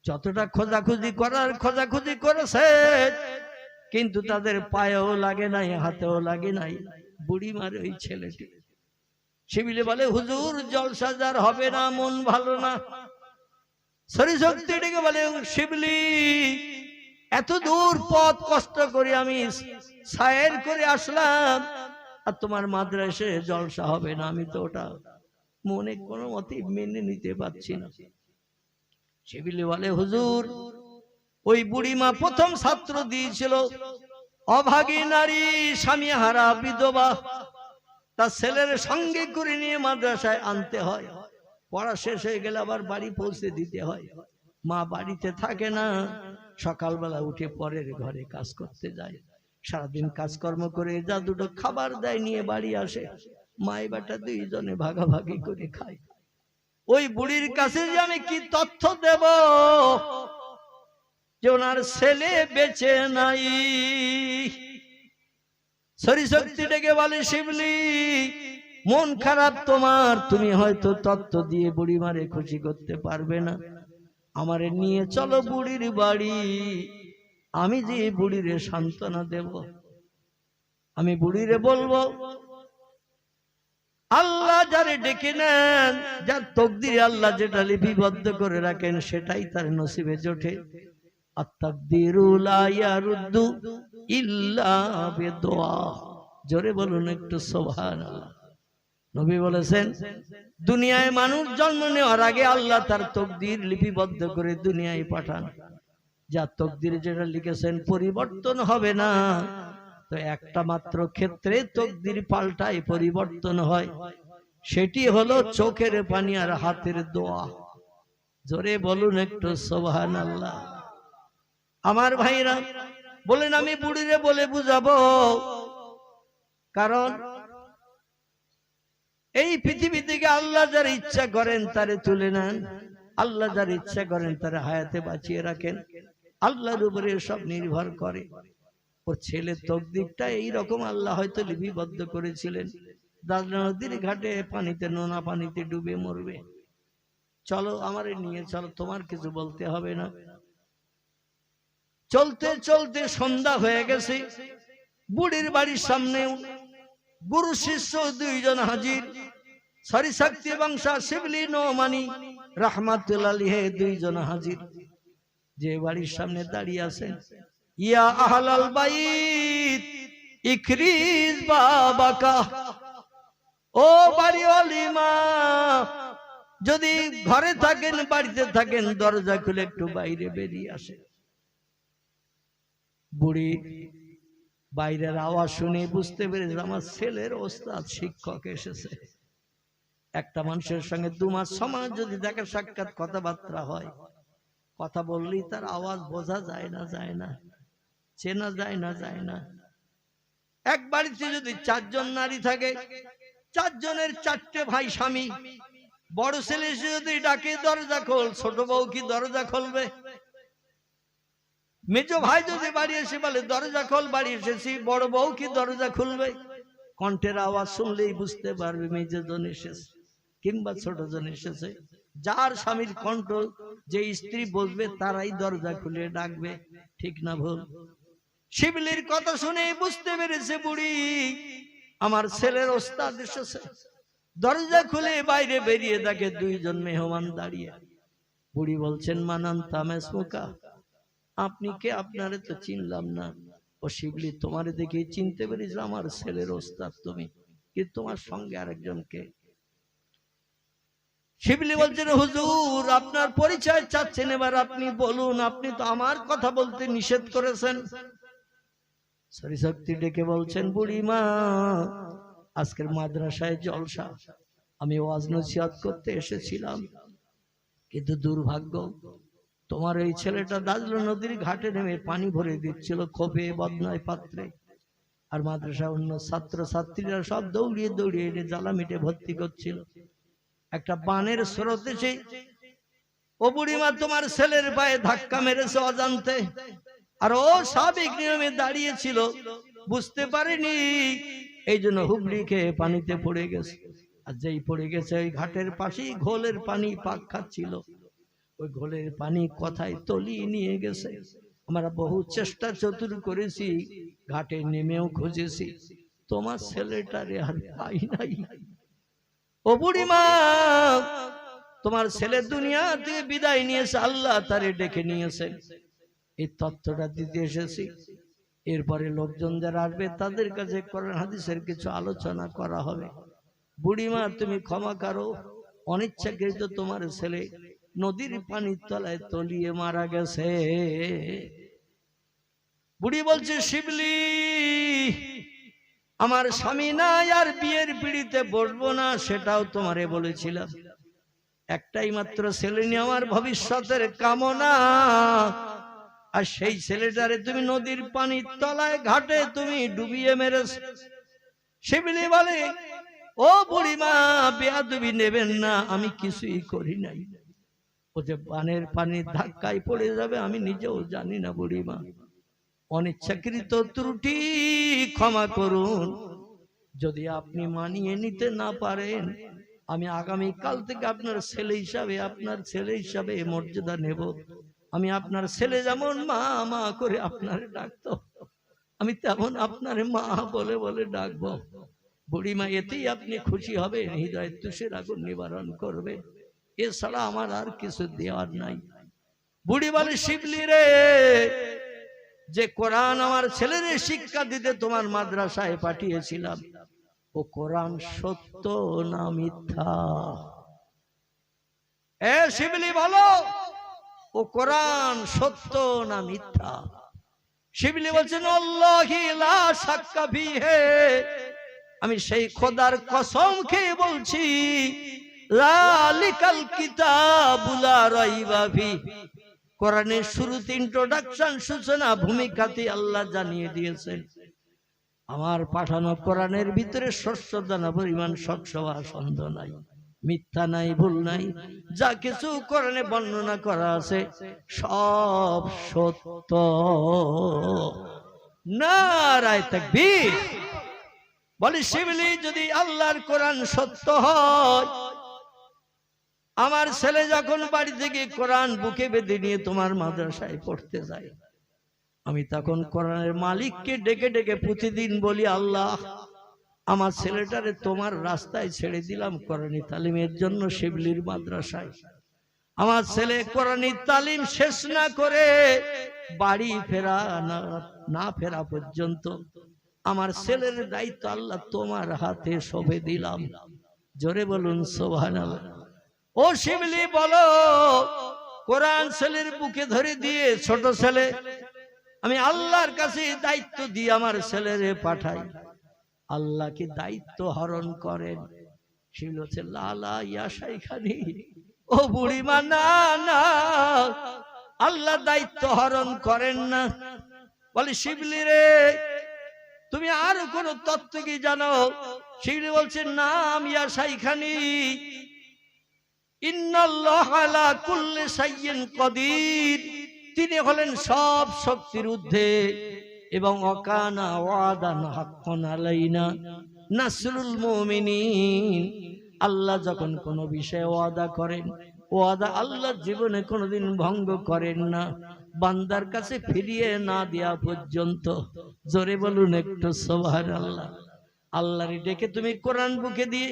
যতটা খোঁজাখুঁজি করার খোঁজাখুঁজি করেছে, কিন্তু তাদের পায়েও লাগে নাই, হাতেও লাগে নাই বুড়িমার ওই ছেলেটি। শিবলি বলে, হুজুর জলসা যার হবে না, মন ভালো না। শরী শক্তি ডেকে বলে, শিবলি এত দূর পথ কষ্ট করে আমি সায়ের করে আসলাম, আর তোমার মাদ্রাসে জলসা হবে না, আমি তো ওটা মনে কোনো মতে মেনে নিতে পারছি না। শিবলি বলে, হুজুর ওই বুড়িমা প্রথম ছাত্র দিয়েছিল, অভাগী নারী, স্বামী হারা বিধবা, তার ছেলের সঙ্গে করে নিয়ে মাদ্রাসায় আনতে হয়, পড়া শেষ হয়ে গেলে আবার বাড়ি পৌঁছে দিতে হয়। মা বাড়িতে থাকে না, সকালবেলা উঠে পরের ঘরে কাজ করতে যায়, সারাদিন কাজকর্ম করে যা দুটো খাবার দেয় নিয়ে বাড়ি আসে, মাই বেটা দুইজনে ভাগাভাগি করে খায়। ওই বুড়ির কাছে যে আমি কি তথ্য দেব যে ওনার ছেলে বেঁচে নাই? শরী শক্তি ডেকে বলে, শিবলি মন খারাপ তোমার, তুমি হয়তো তত্ত্ব দিয়ে বুড়িমারে খুশি করতে পারবে না, আমারে নিয়ে চলো বুড়ির বাড়ি, আমি যে বুড়িরে সান্ত্বনা দেব। আমি বুড়িরে বলবো, আল্লাহ যারে ডেকে নেন, যার তকদিরে আল্লাহ যেটা লিপিবদ্ধ করে রাখেন সেটাই তার নসিবে জোটে। আত-তাকদিরু লা ইয়ারুদ্দু ইল্লা বিদুআ। জোরে বলুন একটু সুবহানাল্লাহ। নবী বলেছেন, দুনিয়ায় মানুষ জন্ম নেওয়ার আগে আল্লাহ তার তকদির লিপিবদ্ধ করে দুনিয়ায় পাঠান। যার তকদিরে যেটা লিখেছেন পরিবর্তন হবে না, তো একটা মাত্র ক্ষেত্রে তকদির পাল্টায়, পরিবর্তন হয়, সেটি হলো চোখের পানি আর হাতের দোয়া। জোরে বলুন একটু সুবহানাল্লাহ। আমার ভাইরা বলেন, আমি বুড়িরে বলে বুঝাবো, কারণ এই পৃথিবী থেকে আল্লাহ যার ইচ্ছা করেন তারে তুলে নেন, আল্লাহ যার ইচ্ছা করেন তারে হায়াতে বাঁচিয়ে রাখেন, আল্লাহর উপরে সব নির্ভর করে। ওর ছেলের তকদিরটা এইরকম আল্লাহ হয়তো লিপিবদ্ধ করেছিলেন, দাজলা নদীর ঘাটে পানিতে, নোনা পানিতে ডুবে মরবে। চলো আমারে নিয়ে চলো, তোমার কিছু বলতে হবে না। চলতে চলতে সন্ধ্যা হয়ে গেছে, বুড়ির বাড়ির সামনে গুরু শিষ্য দুইজন হাজির, শরী শক্তি এবং শাহ শিবলি নোমানী রাহমাতুল্লাহ আলাইহি দুইজন হাজির। যে বাড়ির সামনে দাঁড়িয়ে আছেন, ইয়া আহলাল বাইত ইকরিজ বাবাকা, ও বাড়িওয়ালি মা, যদি ঘরে থাকেন, বাড়িতে থাকেন, দরজা খুলে একটু বাইরে বেরিয়ে আসেন। বুড়ি বাইরের আওয়াজ শুনে বুঝতে পেরেছে আমার ছেলের ওস্তাদ শিক্ষক এসেছে। একটা মানুষের সঙ্গে 2 মাস 6 মাস যদি দেখা সাক্ষাৎ কথাবার্তা হয়, কথা বললেই তার আওয়াজ বোঝা যায় না, চেনা যায় না। এক বাড়িতে যদি 4 জন নারী থাকে, 4 জনের 4টে ভাই স্বামী, বড় ছেলে যদি ডাকে দরজা খোল, ছোট বউ কি দরজা খুলবে? মেজ ভাই যদি বাড়ি এসে বলে দরজা খোল, বাড়ি এসেছি, বড় বউ কি দরজা খুলবে? কণ্ঠের আওয়াজ শুনলেই বুঝতে পারবে মেজজন এসেছে কিংবা ছোট জন এসেছে। যার স্বামীর কণ্ঠ যে স্ত্রী বলবে তারাই দরজা খুলে ডাকবে, ঠিক না ভুল? শিবলির কথা শুনে বুঝতে পেরেছে বুড়ি আমার ছেলের ওস্তাদ এসেছে। দরজা খুলে বাইরে বেরিয়ে দেখে 2 জন মেহমান দাঁড়িয়ে। বুড়ি বলছেন, মানান তামেসমুকা, আপনি কে? আপনারে তো চিনলাম না। ও শিবলি, তোমারে দেখে চিনতে পেরেছিলাম, আমার ছেলের ওস্তাদ তুমি, কিন্তু তোমার সঙ্গে আরেকজন কে? শিবলি বলছেন, হুজুর আপনার পরিচয় চাচ্ছেন, এবার আপনি বলুন, আপনি তো আমার কথা বলতে নিষেধ করেছেন। শরী শক্তি ডেকে বলছেন, বুড়ি মা, আজকের মাদ্রাসায় জলসা, আমি ওয়াজ নসিহত করতে এসেছিলাম, কিন্তু দুর্ভাগ্য তোমার এই ছেলেটা দাজলা নদীর ঘাটে নেমে পানি ভরে দিচ্ছিল খোপে বদনায় পাত্রে। আর মাদ্রাসা অন্য ছাত্র ছাত্রীরা সব দৌড়িয়ে দৌড়িয়ে এনে জ্বালামিটে ভর্তি করছিল। একটা বানের স্রোত এসে, ও বুড়িমা তোমার ছেলের পায়ে ধাক্কা মেরেছে অজান্তে, আর ও স্বাভাবিক নিয়মে দাঁড়িয়েছিল, বুঝতে পারেনি, এই জন্য হুবড়ি খেয়ে পানিতে পড়ে গেছে। আর যেই পড়ে গেছে ওই ঘাটের পাশেই ঘোলের পানি পাক খাচ্ছিল, ওই ঘোলের পানি কথায় তলিয়ে নিয়ে গেছে। আমরা বহু চেষ্টা চতুর করেছি, ঘাটে নেমেও খুঁজেছি, তোমার ছেলেটারে আর পাই নাই। ও বুড়িমা, তোমার ছেলে দুনিয়া থেকে বিদায় নিয়েছে, আল্লাহ তারে ডেকে নিয়েছেন, এই তথ্যটা দিতে এসেছি। এরপরে লোকজন যারা আসবে তাদের কাছে কোরআন হাদিসের কিছু আলোচনা করা হবে। বুড়িমা তুমি ক্ষমা করো, অনিচ্ছাকৃত তোমার ছেলে নদীর পানির তলায় তলিয়ে মারা গেছে। বুড়ি বলছে, শিবলি আমার স্বামী নাই, আর বিয়ের পিড়িতে বসবো না, সেটাও তোমারে বলেছিলাম। একটাই মাত্র ছেলে নিয়ে আমার ভবিষ্যতের কামনা, আর সেই ছেলেটারে তুমি নদীর পানির তলায় ঘাটে তুমি ডুবিয়ে মেরেছ। শিবলি বলে, ও বুড়িমা বেয়াদবি নেবেন না, আমি কিছুই করি নাই। ও যে বানের পানির ধাক্কায় পড়ে যাবে আমি নিজেও জানি না বুড়িমা, অনিচ্ছাকৃত ত্রুটি ক্ষমা করুন। যদি আপনি মানিয়ে নিতে না পারেন, আমি আগামী কাল থেকে আপনার ছেলে হিসাবে মর্যাদা নেব। আমি আপনার ছেলে যেমন মা মা করে আপনার ডাকতো, আমি তেমন আপনার মা বলে বলে ডাকবো। বুড়িমা এতেই আপনি খুশি হবেন, হৃদয় তুষের আগুন নিবারণ করবে, এছাড়া আমার আর কিছু দেওয়ার নাই। বুড়ি বলে, শিবলি রে, যে কোরআন আমার ছেলেরে শিক্ষা দিতে তোমার মাদ্রাসায় পাঠিয়েছিলাম, ও কোরআন সত্য না মিথ্যা? এ শিবলি বলো, ও কোরআন সত্য না মিথ্যা? শিবলি বলছেন, আল্লাহি লা শাক্কা ফিহি, আমি সেই খোদার কসম খেয়ে বলছি, যালিকাল কিতাবু লা রাইবা ফিহি। কোরআনের শুরুতে ইন্ট্রোডাকশন, সূচনা, ভূমিকাতে আল্লাহ জানিয়ে দিয়েছেন, আমার পাঠানো কোরআনের ভিতরে শস্য দানা পরিমাণ সৎসভা সন্দেহ নাই, মিথ্যা নাই, ভুল নাই। যা কিছু কোরআনে বর্ণনা করা আছে সব সত্য। নারায়ে তাকবীর। বলি, শিবলি যদি আল্লাহর কোরআন সত্য হয়, আমার ছেলে যখন বাড়ি থেকে কোরআন বুকে বেঁধে নিয়ে তোমার মাদ্রাসায় পড়তে যায়, আমি তখন কোরআনের মালিককে ডেকে ডেকে প্রতিদিন বলি, আল্লাহ আমার ছেলেটারে তোমার রাস্তায় ছেড়ে দিলাম কোরআনী তালিমের জন্য শিবলির মাদ্রাসায়। আমার ছেলে কোরআনী তালিম শেষ না করে বাড়ি না ফেরা পর্যন্ত আমার ছেলের দায়িত্ব আল্লাহ তোমার হাতে সঁপে দিলাম। জোরে বলুন সুবহানাল্লাহ। ও শিবলি বলো, কোরআন ছেলের বুকে ধরে দিয়ে, ছোট ছেলে, আমি আল্লাহর কাছে দায়িত্ব দিয়ে আমার ছেলেরে পাঠাই, আল্লাহ কি দায়িত্ব হরণ করেন? শিবলি হচ্ছে লালা ইয়া শাইখানি। ও বুড়িমা, না না, আল্লাহ দায়িত্ব হরণ করেন না। বলে, শিবলি রে, তুমি আর কোন তত্ত্ব কি জানো? শিবলি বলছে, নাম ইয়া শাইখানি, ইন্নাল্লাহ আলা কুল্লি শাইইন কাদির, তিনি হলেন সব শক্তির ঊর্ধ্বে, এবং ওয়াকানা ওয়াদান হাক্কান আলাইনা নাসরুল মুমিনিন। আল্লাহ যখন কোন বিষয়ে ওয়াদা করেন, ওয়াদা আল্লাহ জীবনে কোনোদিন ভঙ্গ করেন না, বান্দার কাছে ফিরিয়ে না দেয়া পর্যন্ত। জোরে বলুন একটু সুবহানাল্লাহ। আল্লাহরে ডেকে তুমি কোরআন বুকে দিয়ে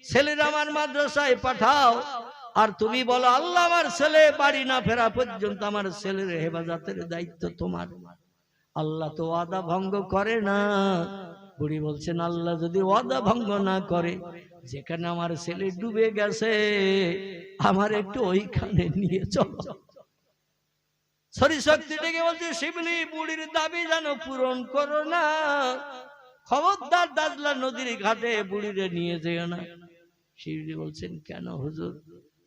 ছেলের আমার মাদ্রাসায় পাঠাও, আর তুমি বলো, আল্লাহ আমার ছেলে বাড়ি না ফেরা পর্যন্ত আমার ছেলের হেফাজতের দায়িত্ব তোমার। আল্লাহ তো ওয়াদা ভঙ্গ করে না। বুড়ি বলছেন, আল্লাহ যদি ওয়াদা ভঙ্গ না করে, যেখানে আমার ছেলে ডুবে গেছে আমার একটু ওইখানে নিয়ে চলো। সরি শক্তি ডেকে বলছে, শিবলি বুড়ির দাবি যেন পূরণ করো না, খবরদার দাজলা নদীর ঘাটে বুড়িরে নিয়ে যেও না। শিবলি বলছেন, কেন হুজুর?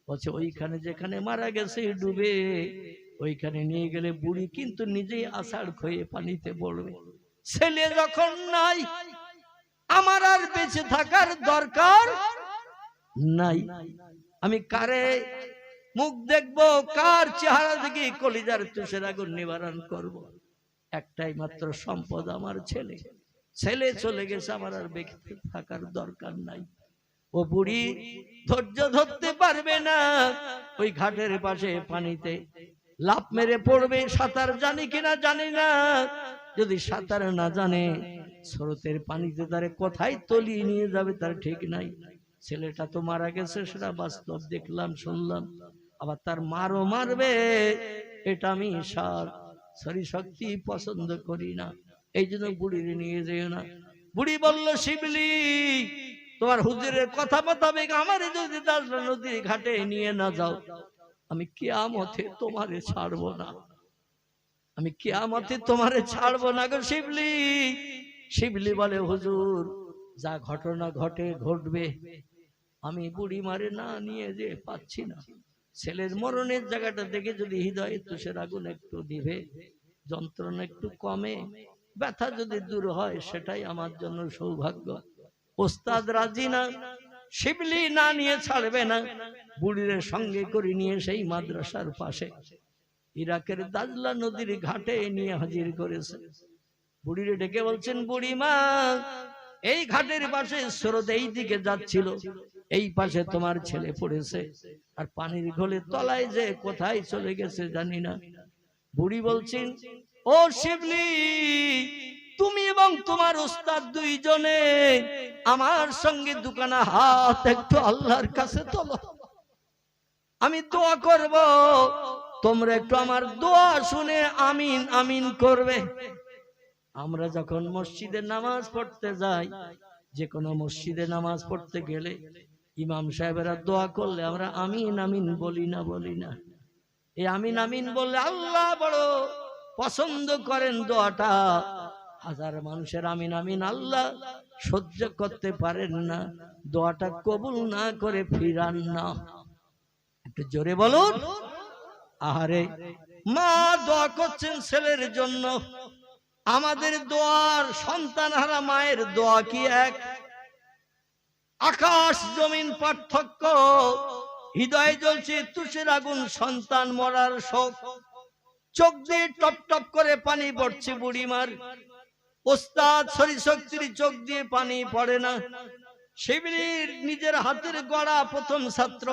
বলছে, ওইখানে যেখানে মারা গেছে ডুবে, ওইখানে নিয়ে গেলে বুড়ি কিন্তু নিজেই আষাঢ় খয়ে পানিতে পড়বে। ছেলে যখন নাই আমার আর বেঁচে থাকার দরকার নাই। আমি কারে মুখ দেখবো, কার চেহারা দেখে কলিজার তুষের আগুন নিবারণ করব? একটাই মাত্র সম্পদ আমার ছেলে। ছেলে চলে গেছে, আমার আর বেঁচে থাকার দরকার নাই। ও বুড়ি ধৈর্য ধরতে পারবে না, ওই ঘাটের পাশে পানিতে লাফ মেরে পড়বে। সাঁতার জানি কিনা জানি না, যদি সাঁতার না জানে স্রোতের পানিতে তারে কোথায় তলিয়ে নিয়ে যাবে তার ঠিক নাই। ছেলেটা তো মারা গেছে, সেটা বাস্তব দেখলাম শুনলাম, আবার তার মারও মারবে, এটা আমি সরি শক্তি পছন্দ করি না। এই জন্য বুড়ির নিয়ে যেও না। বুড়ি বলল, শিবলি তোমার হুজুরের কথা মোতাবেক আমার যদি দাজলা নদীর ঘাটে নিয়ে না যাও, আমি কিয়ামতে তোমারে ছাড়বো না, আমি কিয়ামতে তোমারে ছাড়বো না গো শিবলি। শিবলি বলে, হুজুর যা ঘটনা ঘটবে, আমি বুড়ি মারে না নিয়ে যে পাচ্ছি না। ছেলের মরণের জায়গাটা দেখে যদি হৃদয়ে তুষের আগুন একটু দিবে, যন্ত্রণা একটু কমে, ব্যথা যদি দূর হয়, সেটাই আমার জন্য সৌভাগ্য। ওস্তাদ রাজি না, শিবলি না নিয়ে ছাড়বে না। বুড়ির সঙ্গে করে নিয়ে সেই মাদ্রাসার পাশে ইরাকের দাজলা নদীর ঘাটে নিয়ে হাজির করেছে। বুড়িরে ডেকে বলছেন, বুড়ি মা, এই ঘাটের পাশে স্রোত এই দিকে যাচ্ছিল, এই পাশে তোমার ছেলে পড়েছে, আর পানির ঘোলে তলায় যে কোথায় চলে গেছে জানি না। বুড়ি বলছেন, ও শিবলি, তুমি এবং তোমার উস্তাদ দুইজনে আমার সঙ্গে দুখানা হাত একটু আল্লাহর কাছে তোলো, আমি দোয়া করব, তোমরা একটু আমার দোয়া শুনে আমিন আমিন করবে। আমরা যখন মসজিদে নামাজ পড়তে যাই, যে কোনো মসজিদে নামাজ পড়তে গেলে ইমাম সাহেবেরা দোয়া করলে আমরা আমিন আমিন বলি না? এই আমিন আমিন বললে আল্লাহ বড় পছন্দ করেন দোয়াটা। হাজার মানুষের আমিন আমিন আল্লাহ সহ্য করতে পারেন না, দোয়াটা কবুল না করে ফিরান না। একটু জোরে বলুন। আহারে, মা দোয়া করছেন ছেলের জন্য। আমাদের দোয়ার, সন্তান হারা মায়ের দোয়া কি এক? আকাশ জমিন পার্থক্য। হৃদয় জ্বলছে তুষের আগুন, সন্তান মরার শোক, চোখ দিয়ে টপ টপ করে পানি পড়ছে বুড়িমার। ওস্তাদ শক্তির চোখ দিয়ে পানি পড়ে না। শিবলির নিজের হাতের গড়া প্রথম ছাত্র,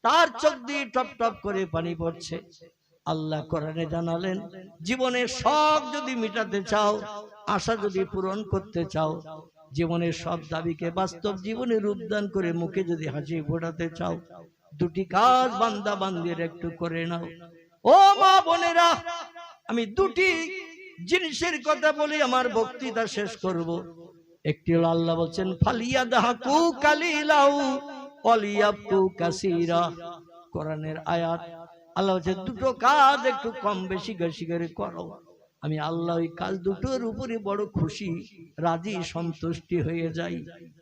তার চোখ দিয়ে টপ টপ করে পানি পড়ছে। আল্লাহ কোরআনে জানালেন, জীবনের শখ যদি মিটাতে চাও, আশা যদি পূরণ করতে চাও, জীবনের সব দাবিকে বাস্তব জীবনে রূপদান করে মুখে যদি হাসি ফোটাতে চাও, দুটি কাজ বান্দা বান্দির একটু করে নাও। ও মা বোনেরা, আমি দুটি জিনিসের কথা বলি আমার বক্তৃতা শেষ করব। একটি হলো, আল্লাহ বলছেন, ফালিয়াদহাকু কালিলাউ ওয়ালিয়াবকু কাসীরা। কোরআনের আয়াত। আল্লাহ বলছে, দুটো কাজ একটু কম বেশি করে করো, আমি আল্লাহ ওই কাজ দুটোর উপরে বড় খুশি, রাজি, সন্তুষ্টি হয়ে যাই।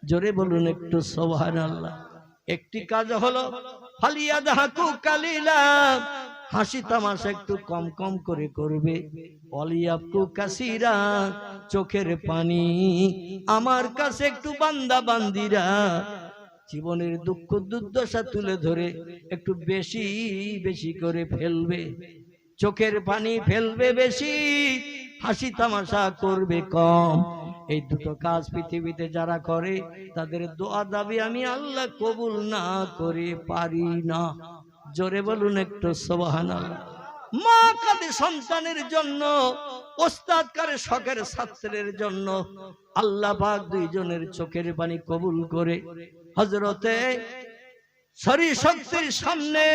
জোরে বলুন একটু সুবহানাল্লাহ। একটি কাজ হলো ফালিয়াদহাকু কালিলা, হাসি তামাশা একটু কম কম করে করবে। ওয়ালিয়াবকু কাসীরা, চোখের পানি আমার কাছে একটু বান্দা বান্দিরা জীবনের দুঃখ দুর্দশা তুলে ধরে একটু বেশি বেশি করে ফেলবে। চোখের পানি ফেলবে বেশি, হাসি তামাশা করবে কম। এই দুটো কাজ পৃথিবীতে যারা করে, তাদের দোয়া দাবি আমি আল্লাহ কবুল না করে পারি না। জোরে বলুন একটু সুবহানাল্লাহ। মা কাঁদে সন্তানের জন্য, ওস্তাদ কারে শখের ছাত্রের জন্য। আল্লাহ পাক দুইজনের চোখের পানি কবুল করে হযরতে শক্তির সামনে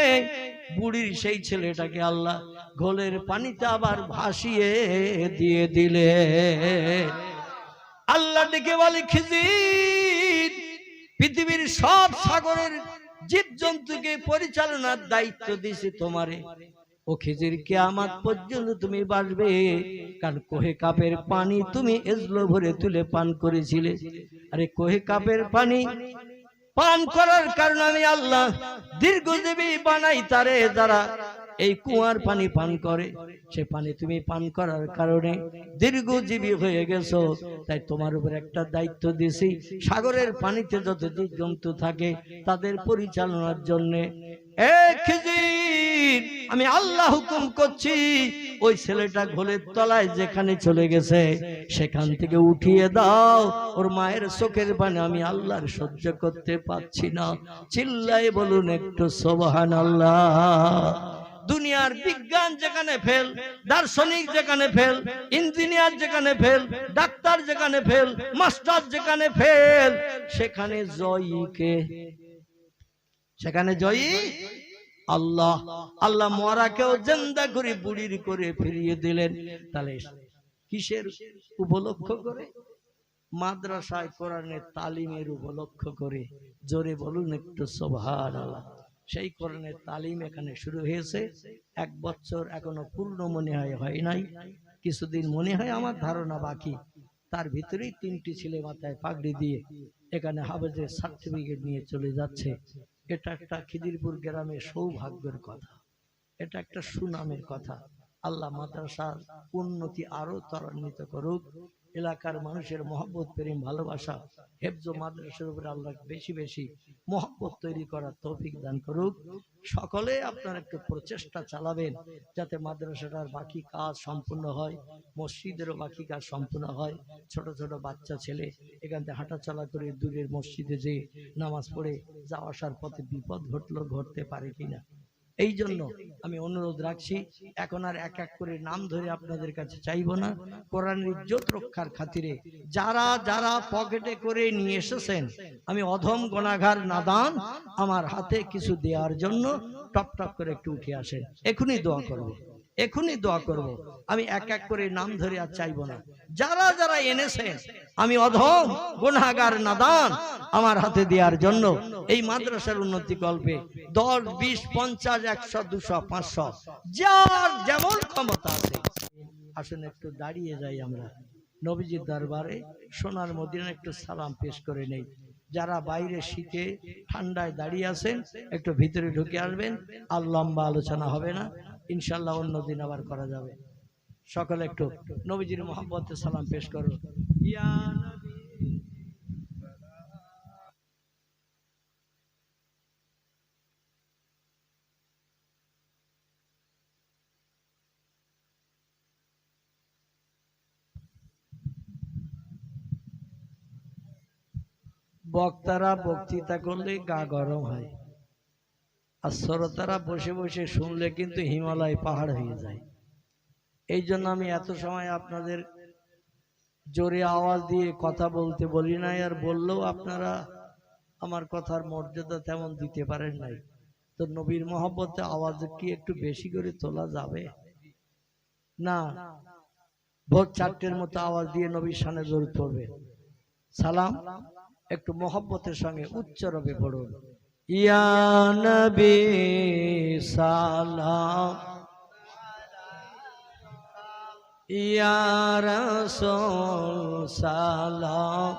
বুড়ির সেই ছেলেটাকে আল্লাহ ঘোলের পানিতে আবার ভাসিয়ে দিয়ে দিলে। আল্লাহ ডেকে বলে, খিজির, পৃথিবীর সব সাগরের জীবজন্তুকে পরিচালনার দায়িত্ব দিয়েছি তোমারে। ও খিজির, কিয়ামত পর্যন্ত তুমি বাঁচবে, কারণ কোহে কাপের পানি তুমি এজলো ভরে তুলে পান করেছিলে। আরে কোহে কাপের পানি পান করার কারণে আমি আল্লাহ দীর্ঘজীবী বানাই তারে, যারা এই কুয়ার পানি পান করে, সে পানি তুমি পান করার কারণে দীর্ঘজীবী হয়ে গেছো। তাই তোমার উপর একটা দায়িত্ব দিয়েছি, সাগরের পানিতে যত জীবজন্তু থাকে তাদের পরিচালনার জন্য। আমি আল্লাহ হুকুম করছি, ওই ছেলেটা ঘোলের তলায় যেখানে চলে গেছে সেখান থেকে উঠিয়ে দাও। ওর মায়ের চোখের পানি আমি আল্লাহর সহ্য করতে পারছি না। চিল্লাই বলুন একটু সুবহানাল্লাহ। দুনিয়ার বিজ্ঞান যেখানে ফেল, দার্শনিক যেখানে ফেল, ইঞ্জিনিয়ার যেখানে ফেল, ডাক্তার যেখানে ফেল, মাস্টার যেখানে ফেল, সেখানে জয়ী কে? সেখানে জয়ী আল্লাহ। আল্লাহ মরাকেও জিন্দা করে বুড়ির করে ফিরিয়ে দিলেন। তাহলে কিসের উপলক্ষ করে? মাদ্রাসায় কোরআনের তালিমের উপলক্ষ করে। জোরে বলুন একটু সুবহানাল্লাহ। সেই কোরআনের তালিম এখানে শুরু হয়েছে। 1 বছর এখনো পূর্ণ মনে হয় নাই, কিছুদিন মনে হয় আমার ধারণা বাকি। তার ভিতরেই 3টি ছেলে মাথায় পাগড়ি দিয়ে এখানে হাফেজের সার্টিফিকেট নিয়ে চলে যাচ্ছে। এটা একটা খিদিরপুর গ্রামের সৌভাগ্যের কথা, এটা একটা সুনামের কথা। আল্লাহ মাদ্রাসার উন্নতি আরো ত্বরান্বিত করুক। এলাকার মানুষের মহব্বত, প্রেম, ভালোবাসা, হেফজ মাদ্রাসার উপরে আল্লাহ বেশি বেশি মহব্বত তৈরি করার তৌফিক দান করুক। সকলে আপনারা একটু প্রচেষ্টা চালাবেন যাতে মাদ্রাসাটার বাকি কাজ সম্পূর্ণ হয়, মসজিদেরও বাকি কাজ সম্পূর্ণ হয়। ছোট ছোট বাচ্চা ছেলে এখান থেকে হাঁটাচলা করে দূরের মসজিদে যে নামাজ পড়ে যাওয়া আসার পথে বিপদ ঘটতে পারে কিনা, এই জন্য আমি অনুরোধ রাখছি। এখন আর এক এক করে নাম ধরে আপনাদের কাছে চাইবো না। কোরআনের ইজ্জত রক্ষার খাতিরে যারা যারা পকেটে করে নিয়ে এসেছেন, আমি অধম গুনাহগার নাদান, আমার হাতে কিছু দেওয়ার জন্য টপ টপ করে একটু উঠে আসেন। এখনই দোয়া করব, এখনই দোয়া করব। আমি এক এক করে নাম ধরে আর চাইবো না। যারা যারা এনেছেন, আমি অধম গুনাহগার নাদান, আমার হাতে দেওয়ার জন্য এই মাদ্রাসার উন্নতি কল্পে 10, 20, 50, 100, 200, 500 যার যেমন ক্ষমতা আছে। আসুন একটু দাঁড়িয়ে যাই, আমরা নবীজির দরবারে সোনার মদিনায় একটু সালাম পেশ করে নেই। যারা বাইরে শীতে ঠান্ডায় দাঁড়িয়ে আছেন একটু ভিতরে ঢুকে আসবেন। আর লম্বা আলোচনা হবে না, ইনশাল্লাহ অন্যদিন আবার করা যাবে। সকলে একটু নবীজির মহব্বতে সালাম পেশ করো। ইয়া নবী বক্তারা বক্তৃতা করলে গা গরম হয়, আর শ্রোতারা বসে বসে শুনলে কিন্তু হিমালয় পাহাড় হয়ে যায়। এই জন্য আমি এত সময় আপনাদের জোরে আওয়াজ দিয়ে কথা বলতে বলি নাই, আর বললেও আপনারা আমার কথার মর্যাদা তেমন দিতে পারেন নাই। তো নবীর মহব্বতে আওয়াজ কি একটু বেশি করে তোলা যাবে না? ভোর 4টের মতো আওয়াজ দিয়ে নবীর শানে দরুদ পড়বে। সালাম একটু মহব্বতের সঙ্গে উচ্চ রবে পড়ুন। ইয়া নবী সালাম, ইয়া রাসূল সালাম,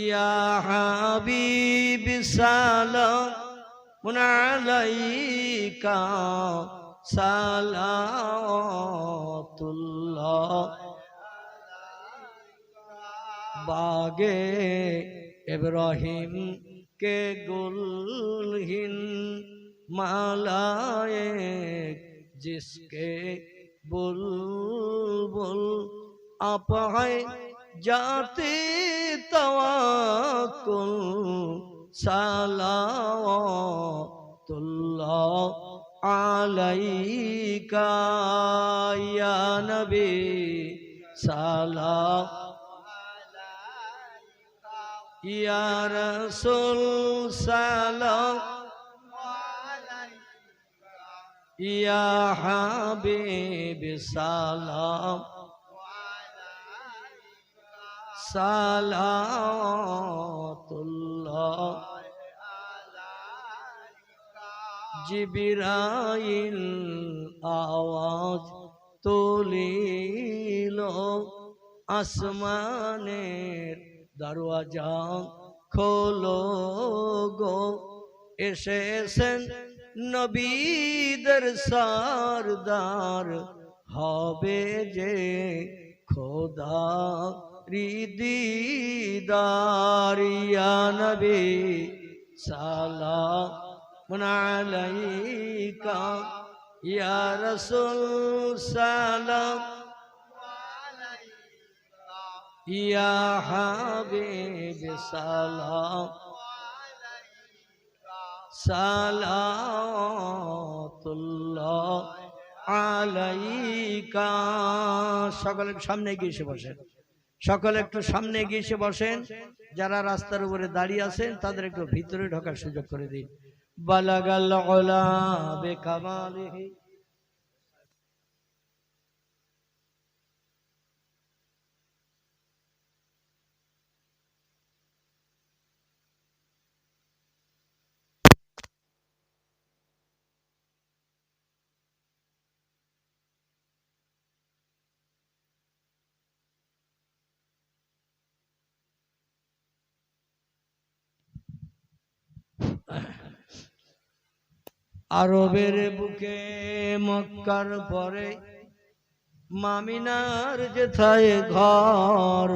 ইয়া হাবিব সালাম আলাইকা সালাতুল্লাহ। बागे इब्राहिम के गुलहिन मालाए जिसके बुलबुल आप है जाते तवक्कुल सलावतुल्लाह अलैका या नबी सलाम, या रसूल सलाम, या हबीब सलाम सलावतुल्लाह। जिब्राइल आवाज तुलिल আসমানের দরওয়াজা খোলো গো, এসেছেন নবীদের সরদার, হবে যে খোদা দিদার। ইয়া নবী সালাম আলাইকা, ইয়া রাসূল সালাম, ইয়া হাবিব সালাম, সালাতুল্লাহ আলাইকা। সকলে সামনে গিয়ে এসে বসেন, সকলে একটু সামনে গিয়ে এসে বসেন। যারা রাস্তার উপরে দাঁড়িয়ে আছেন তাদের একটু ভিতরে ঢোকার সুযোগ করে দিন। বালাগাল উলা বিকামালিহি, আরবের বুকে মক্কার পরে মামিনার যেথায় ঘর,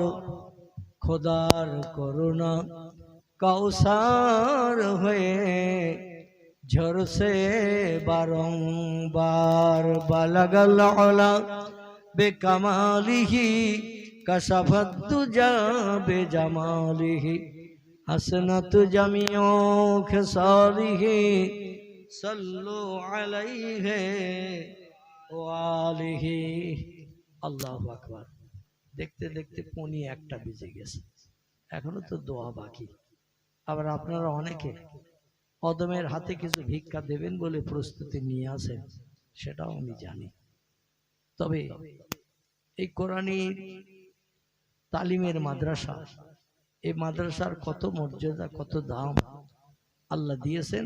খোদার করুণা কাউসার হয়ে ঝরছে বারংবার। বালাগাল উলা বিকামালিহি, কাশাফাত দুজা বিজামালিহি, হাসনাত জামিউ খিসালিহি, সাল্লু আলাইহি ওয়া আলিহি। আল্লাহু আকবার। দেখতে দেখতে পৌনে একটা বেজে গেছে, এখনো তো দোয়া বাকি। আবার আপনারা অনেকে অদমের হাতে কিছু ভিক্ষা দেবেন বলে প্রস্তুতি নিয়ে আসেন, সেটাও আমি জানি। তবে এই কোরআনী তালিমের মাদ্রাসা, এই মাদ্রাসার কত মর্যাদা, কত দাম আল্লাহ দিয়েছেন।